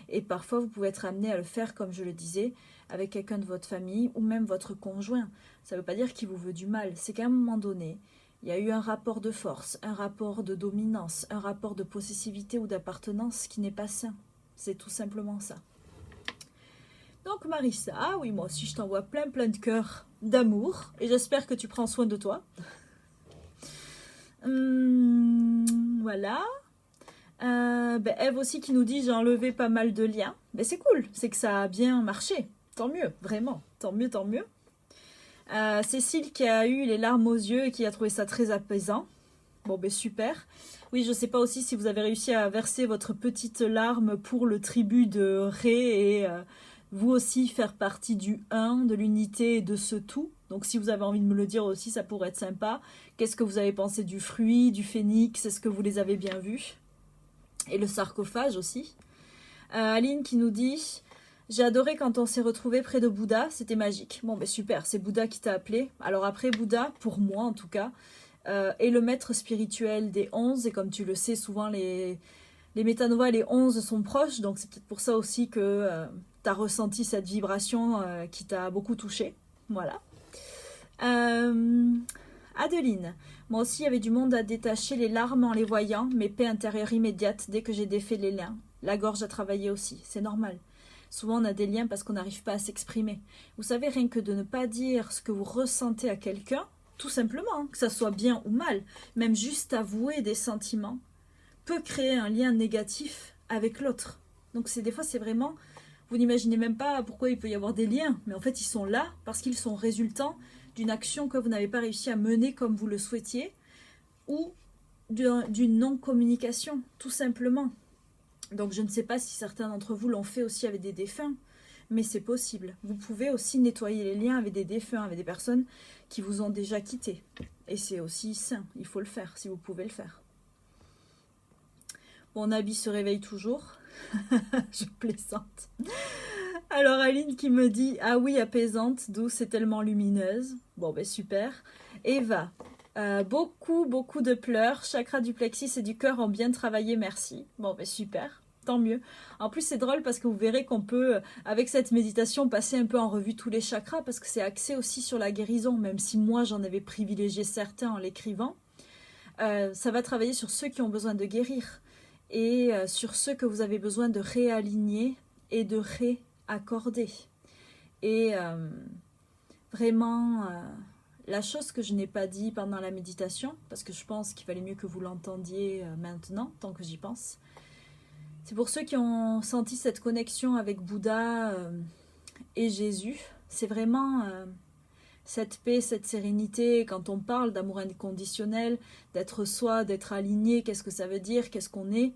Et parfois, vous pouvez être amené à le faire, comme je le disais, avec quelqu'un de votre famille ou même votre conjoint. Ça ne veut pas dire qu'il vous veut du mal. C'est qu'à un moment donné, il y a eu un rapport de force, un rapport de dominance, un rapport de possessivité ou d'appartenance qui n'est pas sain. C'est tout simplement ça. Donc Marissa, ah oui, moi aussi je t'envoie plein de cœurs d'amour et j'espère que tu prends soin de toi. Voilà. Eve aussi qui nous dit j'ai enlevé pas mal de liens. C'est cool, c'est que ça a bien marché. Tant mieux, vraiment. Tant mieux, tant mieux. Cécile qui a eu les larmes aux yeux et qui a trouvé ça très apaisant. Bon, super. Oui, je ne sais pas aussi si vous avez réussi à verser votre petite larme pour le tribut de Ré et vous aussi faire partie du 1, de l'unité et de ce tout. Donc si vous avez envie de me le dire aussi, ça pourrait être sympa. Qu'est-ce que vous avez pensé du fruit, du phénix? Est-ce que vous les avez bien vus? Et le sarcophage aussi. Aline qui nous dit... J'ai adoré quand on s'est retrouvé près de Bouddha, c'était magique. Bon, super, c'est Bouddha qui t'a appelé. Alors après, Bouddha, pour moi en tout cas, est le maître spirituel des 11. Et comme tu le sais, souvent les métanovas et les 11 sont proches. Donc c'est peut-être pour ça aussi que tu as ressenti cette vibration qui t'a beaucoup touché. Voilà. Adeline, moi aussi il y avait du monde à détacher les larmes en les voyant, mais paix intérieure immédiate dès que j'ai défait les liens. La gorge a travaillé aussi, c'est normal. Souvent, on a des liens parce qu'on n'arrive pas à s'exprimer. Vous savez, rien que de ne pas dire ce que vous ressentez à quelqu'un, tout simplement, que ça soit bien ou mal, même juste avouer des sentiments, peut créer un lien négatif avec l'autre. Donc des fois, c'est vraiment... Vous n'imaginez même pas pourquoi il peut y avoir des liens, mais en fait, ils sont là parce qu'ils sont résultants d'une action que vous n'avez pas réussi à mener comme vous le souhaitiez, ou d'une non-communication, tout simplement. Donc je ne sais pas si certains d'entre vous l'ont fait aussi avec des défunts, mais c'est possible. Vous pouvez aussi nettoyer les liens avec des défunts, avec des personnes qui vous ont déjà quitté. Et c'est aussi sain, il faut le faire, si vous pouvez le faire. Bon, Nabi se réveille toujours. Je plaisante. Alors Aline qui me dit, ah oui, apaisante, douce et tellement lumineuse. Bon, super. Eva, beaucoup de pleurs, chakra du plexus et du cœur ont bien travaillé, merci. Bon, super, tant mieux. En plus, c'est drôle parce que vous verrez qu'on peut, avec cette méditation, passer un peu en revue tous les chakras parce que c'est axé aussi sur la guérison, même si moi, j'en avais privilégié certains en l'écrivant. Ça va travailler sur ceux qui ont besoin de guérir et sur ceux que vous avez besoin de réaligner et de réaccorder. Et vraiment... La chose que je n'ai pas dit pendant la méditation, parce que je pense qu'il valait mieux que vous l'entendiez maintenant, tant que j'y pense, c'est pour ceux qui ont senti cette connexion avec Bouddha et Jésus. C'est vraiment cette paix, cette sérénité. Quand on parle d'amour inconditionnel, d'être soi, d'être aligné, qu'est-ce que ça veut dire, qu'est-ce qu'on est?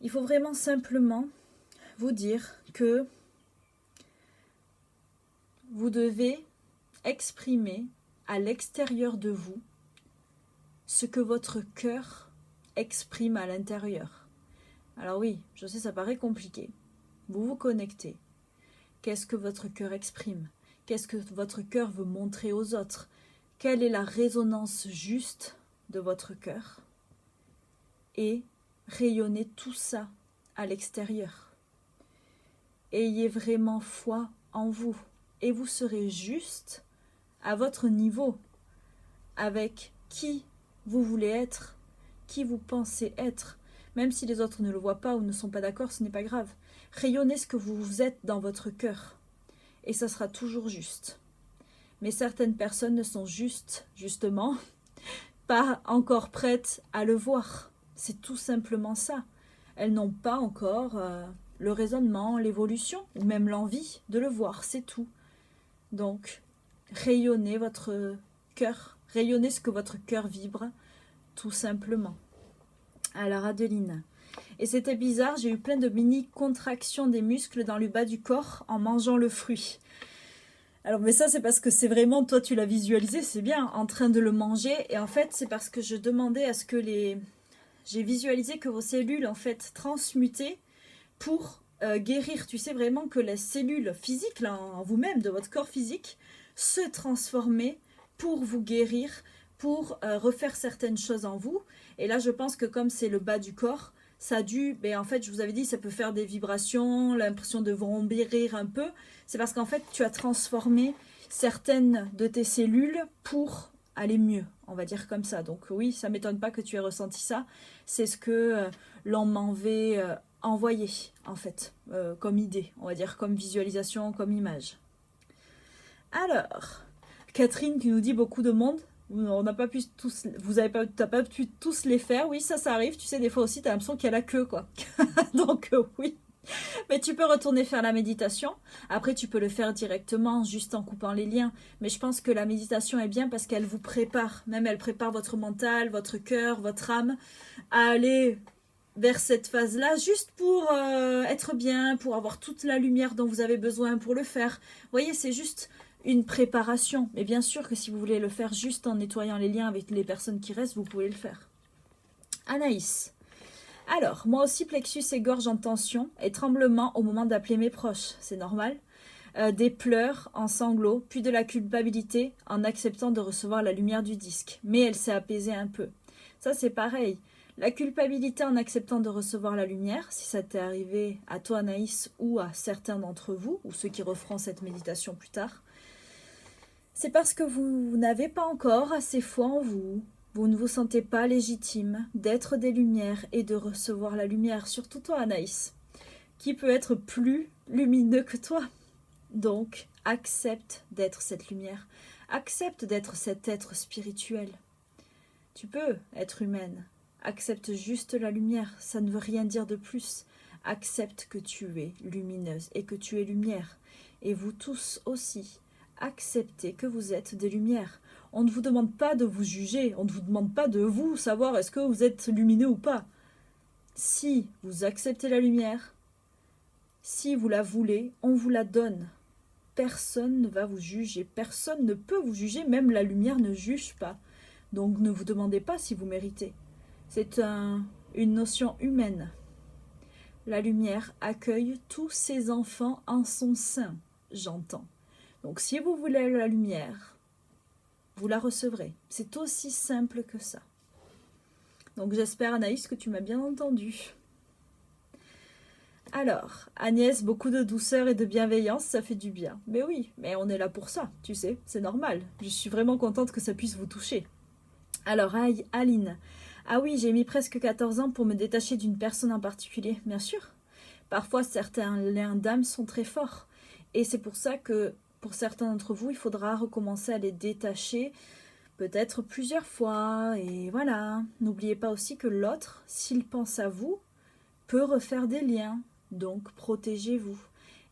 Il faut vraiment simplement vous dire que vous devez exprimer à l'extérieur de vous ce que votre cœur exprime à l'intérieur. Alors oui, je sais, ça paraît compliqué. Vous vous connectez. Qu'est-ce que votre cœur exprime? Qu'est-ce que votre cœur veut montrer aux autres? Quelle est la résonance juste de votre cœur? Et rayonnez tout ça à l'extérieur. Ayez vraiment foi en vous et vous serez juste à votre niveau, avec qui vous voulez être, qui vous pensez être. Même si les autres ne le voient pas ou ne sont pas d'accord, ce n'est pas grave. Rayonnez ce que vous êtes dans votre cœur. Et ça sera toujours juste. Mais certaines personnes ne sont justement, pas encore prêtes à le voir. C'est tout simplement ça. elles n'ont pas encore le raisonnement, l'évolution, ou même l'envie de le voir, c'est tout. Donc, rayonnez votre cœur, rayonnez ce que votre cœur vibre, tout simplement. Alors, Adeline, et c'était bizarre, j'ai eu plein de mini-contractions des muscles dans le bas du corps en mangeant le fruit. Alors, mais ça, c'est parce que c'est vraiment, toi, tu l'as visualisé, c'est bien, en train de le manger. Et en fait, c'est parce que je demandais à ce que j'ai visualisé que vos cellules, en fait, transmutaient pour guérir. Tu sais vraiment que les cellules physiques, là, en vous-même, de votre corps physique, se transformaient pour vous guérir, pour refaire certaines choses en vous. Et là, je pense que comme c'est le bas du corps, ça a dû, en fait, je vous avais dit, ça peut faire des vibrations, l'impression de vrombir un peu. C'est parce qu'en fait, tu as transformé certaines de tes cellules pour aller mieux, on va dire comme ça. Donc oui, ça ne m'étonne pas que tu aies ressenti ça. C'est ce que l'on m'avait envoyé, en fait, comme idée, on va dire, comme visualisation, comme image. Alors, Catherine qui nous dit beaucoup de monde. On n'a pas pu tous, t'as pas pu tous les faire. Oui, ça arrive. Tu sais, des fois aussi, tu as l'impression qu'il y a la queue, quoi. Donc, oui. Mais tu peux retourner faire la méditation. Après, tu peux le faire directement, juste en coupant les liens. Mais je pense que la méditation est bien parce qu'elle vous prépare. Même elle prépare votre mental, votre cœur, votre âme à aller vers cette phase-là, juste pour être bien, pour avoir toute la lumière dont vous avez besoin pour le faire. Vous voyez, c'est juste une préparation. Mais bien sûr que si vous voulez le faire juste en nettoyant les liens avec les personnes qui restent, vous pouvez le faire. Anaïs. Alors, moi aussi, plexus et gorge en tension et tremblement au moment d'appeler mes proches. C'est normal. Des pleurs en sanglots, puis de la culpabilité en acceptant de recevoir la lumière du disque. Mais elle s'est apaisée un peu. Ça, c'est pareil. La culpabilité en acceptant de recevoir la lumière, si ça t'est arrivé à toi, Anaïs, ou à certains d'entre vous, ou ceux qui referont cette méditation plus tard, c'est parce que vous n'avez pas encore assez foi en vous. Vous ne vous sentez pas légitime d'être des lumières et de recevoir la lumière, surtout toi, Anaïs, qui peut être plus lumineux que toi. Donc, accepte d'être cette lumière. Accepte d'être cet être spirituel. Tu peux être humaine. Accepte juste la lumière. Ça ne veut rien dire de plus. Accepte que tu es lumineuse et que tu es lumière. Et vous tous aussi. Acceptez que vous êtes des lumières. On ne vous demande pas de vous juger, on ne vous demande pas de vous savoir est-ce que vous êtes lumineux ou pas. Si vous acceptez la lumière, si vous la voulez, on vous la donne. Personne ne va vous juger, personne ne peut vous juger, même la lumière ne juge pas. Donc ne vous demandez pas si vous méritez. C'est une notion humaine. La lumière accueille tous ses enfants en son sein, j'entends. Donc si vous voulez la lumière, vous la recevrez. C'est aussi simple que ça. Donc j'espère, Anaïs, que tu m'as bien entendu. Alors, Agnès, beaucoup de douceur et de bienveillance, ça fait du bien. Mais oui, mais on est là pour ça, tu sais, c'est normal. Je suis vraiment contente que ça puisse vous toucher. Alors, Aline, ah oui, j'ai mis presque 14 ans pour me détacher d'une personne en particulier, bien sûr. Parfois, certains liens d'âme sont très forts. Et c'est pour ça que pour certains d'entre vous, il faudra recommencer à les détacher peut-être plusieurs fois. Et voilà, n'oubliez pas aussi que l'autre, s'il pense à vous, peut refaire des liens. Donc, protégez-vous.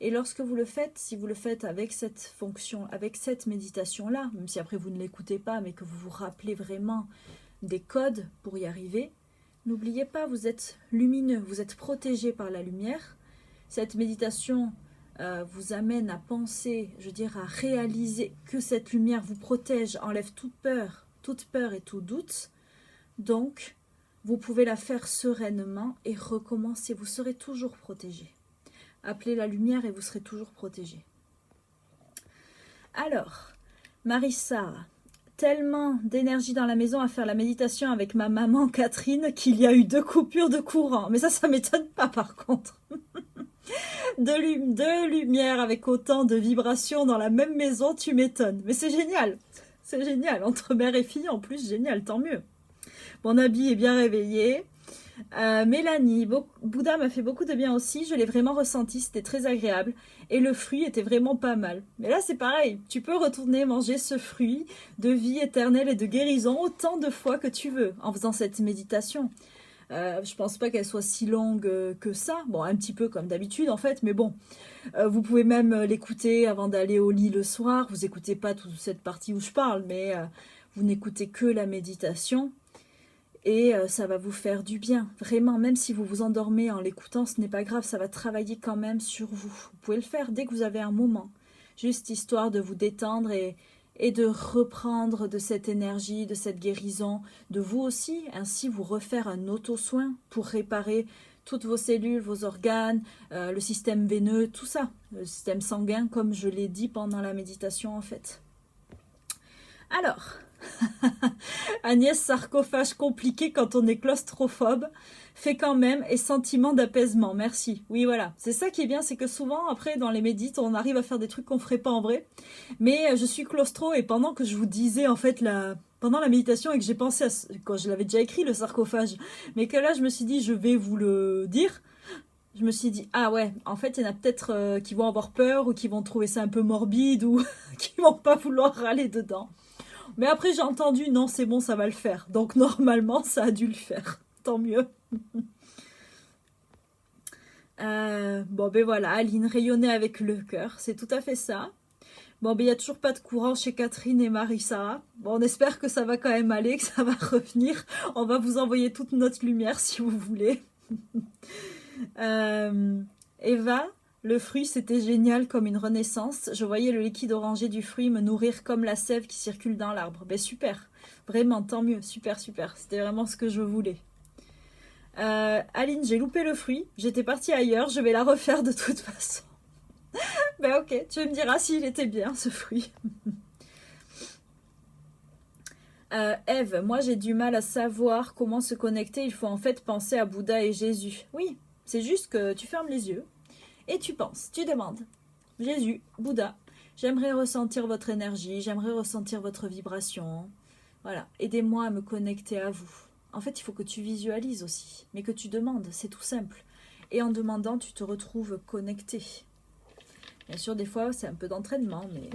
Et lorsque vous le faites, si vous le faites avec cette fonction, avec cette méditation-là, même si après vous ne l'écoutez pas, mais que vous vous rappelez vraiment des codes pour y arriver, n'oubliez pas, vous êtes lumineux, vous êtes protégé par la lumière. Cette méditation vous amène à penser, je veux dire, à réaliser que cette lumière vous protège, enlève toute peur et tout doute. Donc, vous pouvez la faire sereinement et recommencer. Vous serez toujours protégé. Appelez la lumière et vous serez toujours protégé. Alors, Marissa, tellement d'énergie dans la maison à faire la méditation avec ma maman Catherine qu'il y a eu 2 coupures de courant. Mais ça m'étonne pas par contre. de lumière avec autant de vibrations dans la même maison, tu m'étonnes. Mais c'est génial. C'est génial. Entre mère et fille, en plus, génial, tant mieux. Mon habit est bien réveillé. Mélanie, Bouddha m'a fait beaucoup de bien aussi. Je l'ai vraiment ressenti, c'était très agréable. Et le fruit était vraiment pas mal. Mais là, c'est pareil. Tu peux retourner manger ce fruit de vie éternelle et de guérison autant de fois que tu veux en faisant cette méditation. Je pense pas qu'elle soit si longue que ça. Bon, un petit peu comme d'habitude en fait, mais bon. Vous pouvez même l'écouter avant d'aller au lit le soir. Vous écoutez pas toute cette partie où je parle, mais vous n'écoutez que la méditation. Et ça va vous faire du bien. Vraiment, même si vous vous endormez en l'écoutant, ce n'est pas grave, ça va travailler quand même sur vous. Vous pouvez le faire dès que vous avez un moment. Juste histoire de vous détendre et de reprendre de cette énergie, de cette guérison, de vous aussi, ainsi vous refaire un auto-soin pour réparer toutes vos cellules, vos organes, le système veineux, tout ça, le système sanguin, comme je l'ai dit pendant la méditation en fait. Alors, Agnès, sarcophage compliqué quand on est claustrophobe, fait quand même et sentiment d'apaisement, merci. Oui, voilà, c'est ça qui est bien, c'est que souvent, après, dans les médites, on arrive à faire des trucs qu'on ferait pas en vrai. Mais je suis claustro et pendant que je vous disais, en fait, pendant la méditation et que j'ai pensé quand je l'avais déjà écrit, le sarcophage, mais que là, je me suis dit, je vais vous le dire. Je me suis dit, ah ouais, en fait, il y en a peut-être qui vont avoir peur ou qui vont trouver ça un peu morbide ou qui vont pas vouloir aller dedans. Mais après, j'ai entendu, non, c'est bon, ça va le faire. Donc, normalement, ça a dû le faire. Tant mieux. Bon, ben voilà, Aline, rayonner avec le cœur, c'est tout à fait ça. Bon, ben il n'y a toujours pas de courant chez Catherine et Marissa. Bon, on espère que ça va quand même aller, que ça va revenir. On va vous envoyer toute notre lumière si vous voulez. Eva, le fruit, c'était génial comme une renaissance. Je voyais le liquide orangé du fruit me nourrir comme la sève qui circule dans l'arbre. Ben super, vraiment, tant mieux, super, super. C'était vraiment ce que je voulais. Aline, j'ai loupé le fruit. J'étais partie ailleurs, je vais la refaire de toute façon. Ben ok, tu me diras s'il était bien ce fruit. Eve, moi j'ai du mal à savoir comment se connecter. Il faut en fait penser à Bouddha et Jésus. Oui, c'est juste que tu fermes les yeux et tu penses, tu demandes. Jésus, Bouddha, j'aimerais ressentir votre énergie, j'aimerais ressentir votre vibration. Voilà, aidez-moi à me connecter à vous. En fait, il faut que tu visualises aussi, mais que tu demandes, c'est tout simple. Et en demandant, tu te retrouves connecté. Bien sûr, des fois, c'est un peu d'entraînement, mais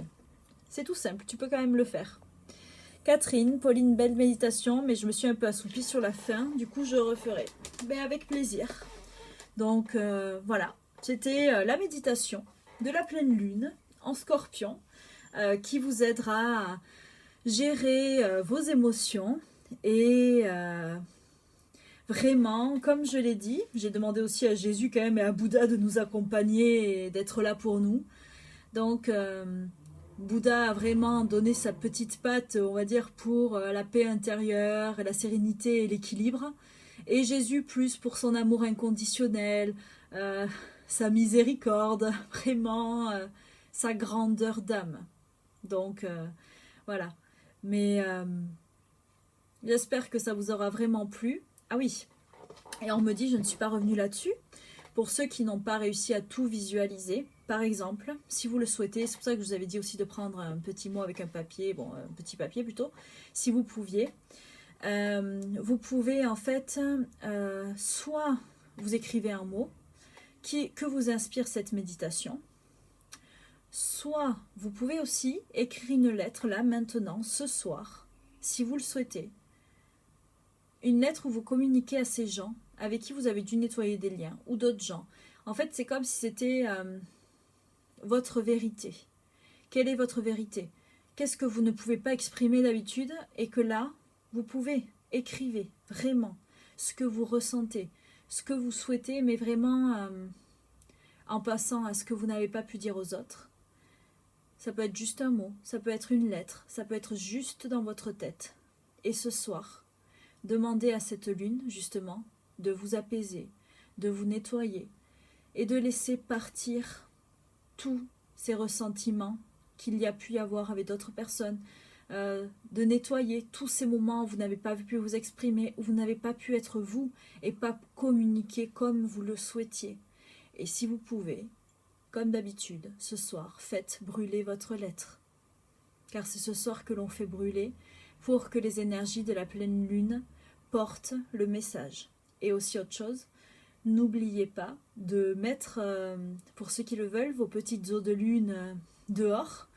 c'est tout simple, tu peux quand même le faire. Catherine, Pauline, belle méditation, mais je me suis un peu assoupie sur la fin, du coup je referai. Mais avec plaisir. Donc voilà, c'était la méditation de la pleine lune en scorpion qui vous aidera à gérer vos émotions et vraiment, comme je l'ai dit, j'ai demandé aussi à Jésus quand même et à Bouddha de nous accompagner et d'être là pour nous. Donc Bouddha a vraiment donné sa petite patte, on va dire, pour la paix intérieure, la sérénité et l'équilibre. Et Jésus plus pour son amour inconditionnel, sa miséricorde, vraiment sa grandeur d'âme. Donc voilà. Mais j'espère que ça vous aura vraiment plu. Ah oui, et on me dit, je ne suis pas revenue là-dessus. Pour ceux qui n'ont pas réussi à tout visualiser, par exemple, si vous le souhaitez, c'est pour ça que je vous avais dit aussi de prendre un petit mot avec un papier, bon, un petit papier plutôt, si vous pouviez. Vous pouvez en fait, soit vous écrivez un mot que vous inspire cette méditation, soit vous pouvez aussi écrire une lettre là, maintenant, ce soir, si vous le souhaitez. Une lettre où vous communiquez à ces gens avec qui vous avez dû nettoyer des liens, ou d'autres gens. En fait, c'est comme si c'était votre vérité. Quelle est votre vérité? Qu'est-ce que vous ne pouvez pas exprimer d'habitude et que là, vous pouvez. Écrivez vraiment ce que vous ressentez, ce que vous souhaitez, mais vraiment en passant à ce que vous n'avez pas pu dire aux autres. Ça peut être juste un mot, ça peut être une lettre, ça peut être juste dans votre tête. Et ce soir, demandez à cette lune, justement, de vous apaiser, de vous nettoyer et de laisser partir tous ces ressentiments qu'il y a pu y avoir avec d'autres personnes, de nettoyer tous ces moments où vous n'avez pas pu vous exprimer, où vous n'avez pas pu être vous et pas communiquer comme vous le souhaitiez. Et si vous pouvez, comme d'habitude, ce soir, faites brûler votre lettre. Car c'est ce soir que l'on fait brûler pour que les énergies de la pleine lune portent le message. Et aussi autre chose, n'oubliez pas de mettre, pour ceux qui le veulent, vos petites eaux de lune dehors,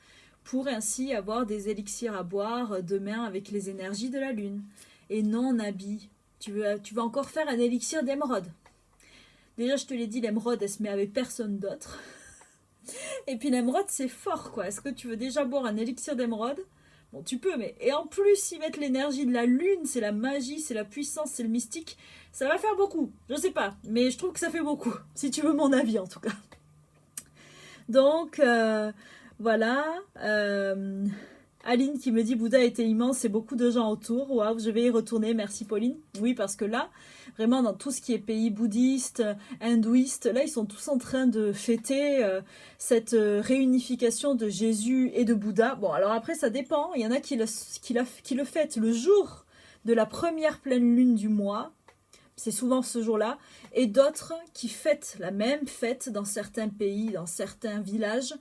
pour ainsi avoir des élixirs à boire demain avec les énergies de la lune. Et non en habit, tu vas encore faire un élixir d'émeraude. Déjà, je te l'ai dit, l'émeraude, elle se met avec personne d'autre. Et puis l'émeraude, c'est fort, quoi. Est-ce que tu veux déjà boire un élixir d'émeraude? Bon, tu peux, mais... Et en plus, y mettre l'énergie de la lune, c'est la magie, c'est la puissance, c'est le mystique. Ça va faire beaucoup. Je sais pas, mais je trouve que ça fait beaucoup. Si tu veux mon avis, en tout cas. Donc, voilà. Aline qui me dit Bouddha était immense et beaucoup de gens autour. Waouh, je vais y retourner. Merci Pauline. Oui, parce que là, vraiment dans tout ce qui est pays bouddhiste, hindouiste, là, ils sont tous en train de fêter cette réunification de Jésus et de Bouddha. Bon, alors après, ça dépend. Il y en a qui le fêtent le jour de la première pleine lune du mois. C'est souvent ce jour-là. Et d'autres qui fêtent la même fête dans certains pays, dans certains villages,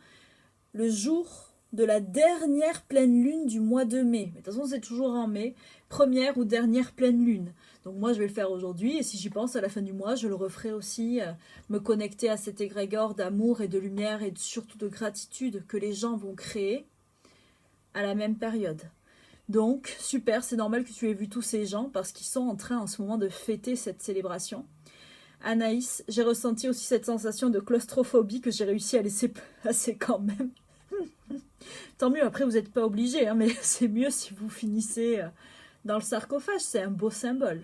le jour de la dernière pleine lune du mois de mai. Mais de toute façon, c'est toujours en mai, première ou dernière pleine lune. Donc moi, je vais le faire aujourd'hui, et si j'y pense à la fin du mois, je le referai aussi, me connecter à cet égrégore d'amour et de lumière et surtout de gratitude que les gens vont créer à la même période. Donc, super, c'est normal que tu aies vu tous ces gens, parce qu'ils sont en train en ce moment de fêter cette célébration. Anaïs, j'ai ressenti aussi cette sensation de claustrophobie que j'ai réussi à laisser passer quand même. Tant mieux, après vous n'êtes pas obligé, hein, mais c'est mieux si vous finissez dans le sarcophage, c'est un beau symbole.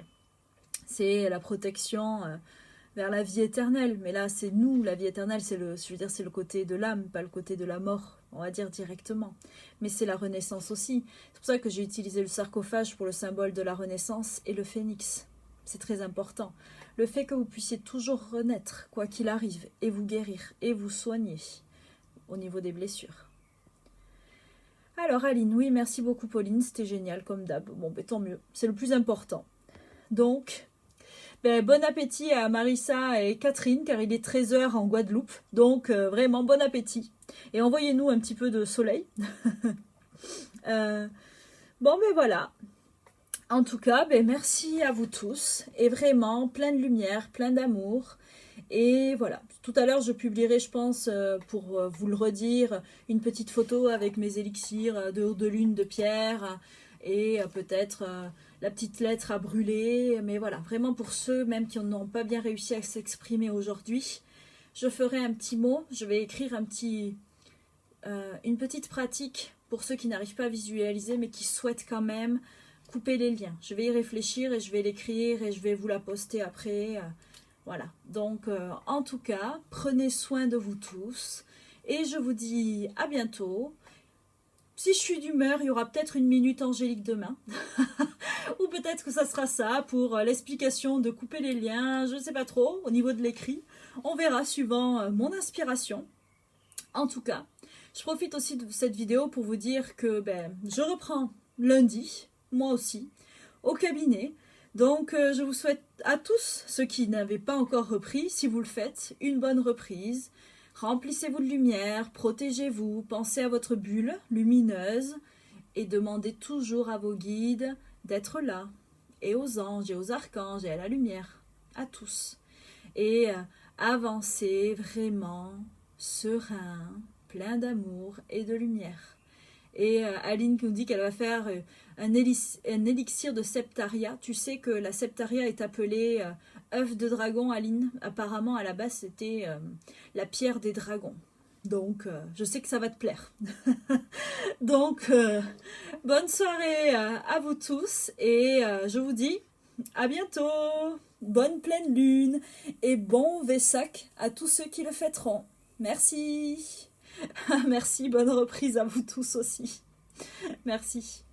C'est la protection vers la vie éternelle, mais là c'est nous, la vie éternelle, c'est le côté de l'âme, pas le côté de la mort, on va dire directement. Mais c'est la renaissance aussi. C'est pour ça que j'ai utilisé le sarcophage pour le symbole de la renaissance et le phénix. C'est très important. Le fait que vous puissiez toujours renaître, quoi qu'il arrive, et vous guérir, et vous soigner au niveau des blessures. Alors Aline, oui, merci beaucoup Pauline, c'était génial comme d'hab. Bon, ben, tant mieux, c'est le plus important. Donc, ben, bon appétit à Marissa et Catherine, car il est 13 h en Guadeloupe. Donc, vraiment, bon appétit. Et envoyez-nous un petit peu de soleil. Bon, ben voilà. En tout cas, ben, merci à vous tous. Et vraiment, plein de lumière, plein d'amour. Et voilà, tout à l'heure je publierai, je pense, pour vous le redire, une petite photo avec mes élixirs de lune de pierre et peut-être la petite lettre à brûler. Mais voilà, vraiment pour ceux même qui n'ont pas bien réussi à s'exprimer aujourd'hui, je ferai un petit mot, je vais écrire une petite pratique pour ceux qui n'arrivent pas à visualiser mais qui souhaitent quand même couper les liens. Je vais y réfléchir et je vais l'écrire et je vais vous la poster après. Voilà, donc en tout cas, prenez soin de vous tous et je vous dis à bientôt. Si je suis d'humeur, il y aura peut-être une minute angélique demain ou peut-être que ça sera ça pour l'explication de couper les liens, je ne sais pas trop, au niveau de l'écrit. On verra suivant mon inspiration. En tout cas, je profite aussi de cette vidéo pour vous dire que je reprends lundi, moi aussi, au cabinet. Donc, je vous souhaite à tous, ceux qui n'avaient pas encore repris, si vous le faites, une bonne reprise. Remplissez-vous de lumière, protégez-vous, pensez à votre bulle lumineuse et demandez toujours à vos guides d'être là, et aux anges et aux archanges et à la lumière, à tous. Et avancez vraiment serein, plein d'amour et de lumière. Et Aline nous dit qu'elle va faire un élixir de septaria. Tu sais que la septaria est appelée œuf de dragon, Aline. Apparemment, à la base, c'était la pierre des dragons. Donc, je sais que ça va te plaire. Donc, bonne soirée à vous tous. Et je vous dis à bientôt. Bonne pleine lune. Et bon Vesak à tous ceux qui le fêteront. Merci. Merci, bonne reprise à vous tous aussi. Merci.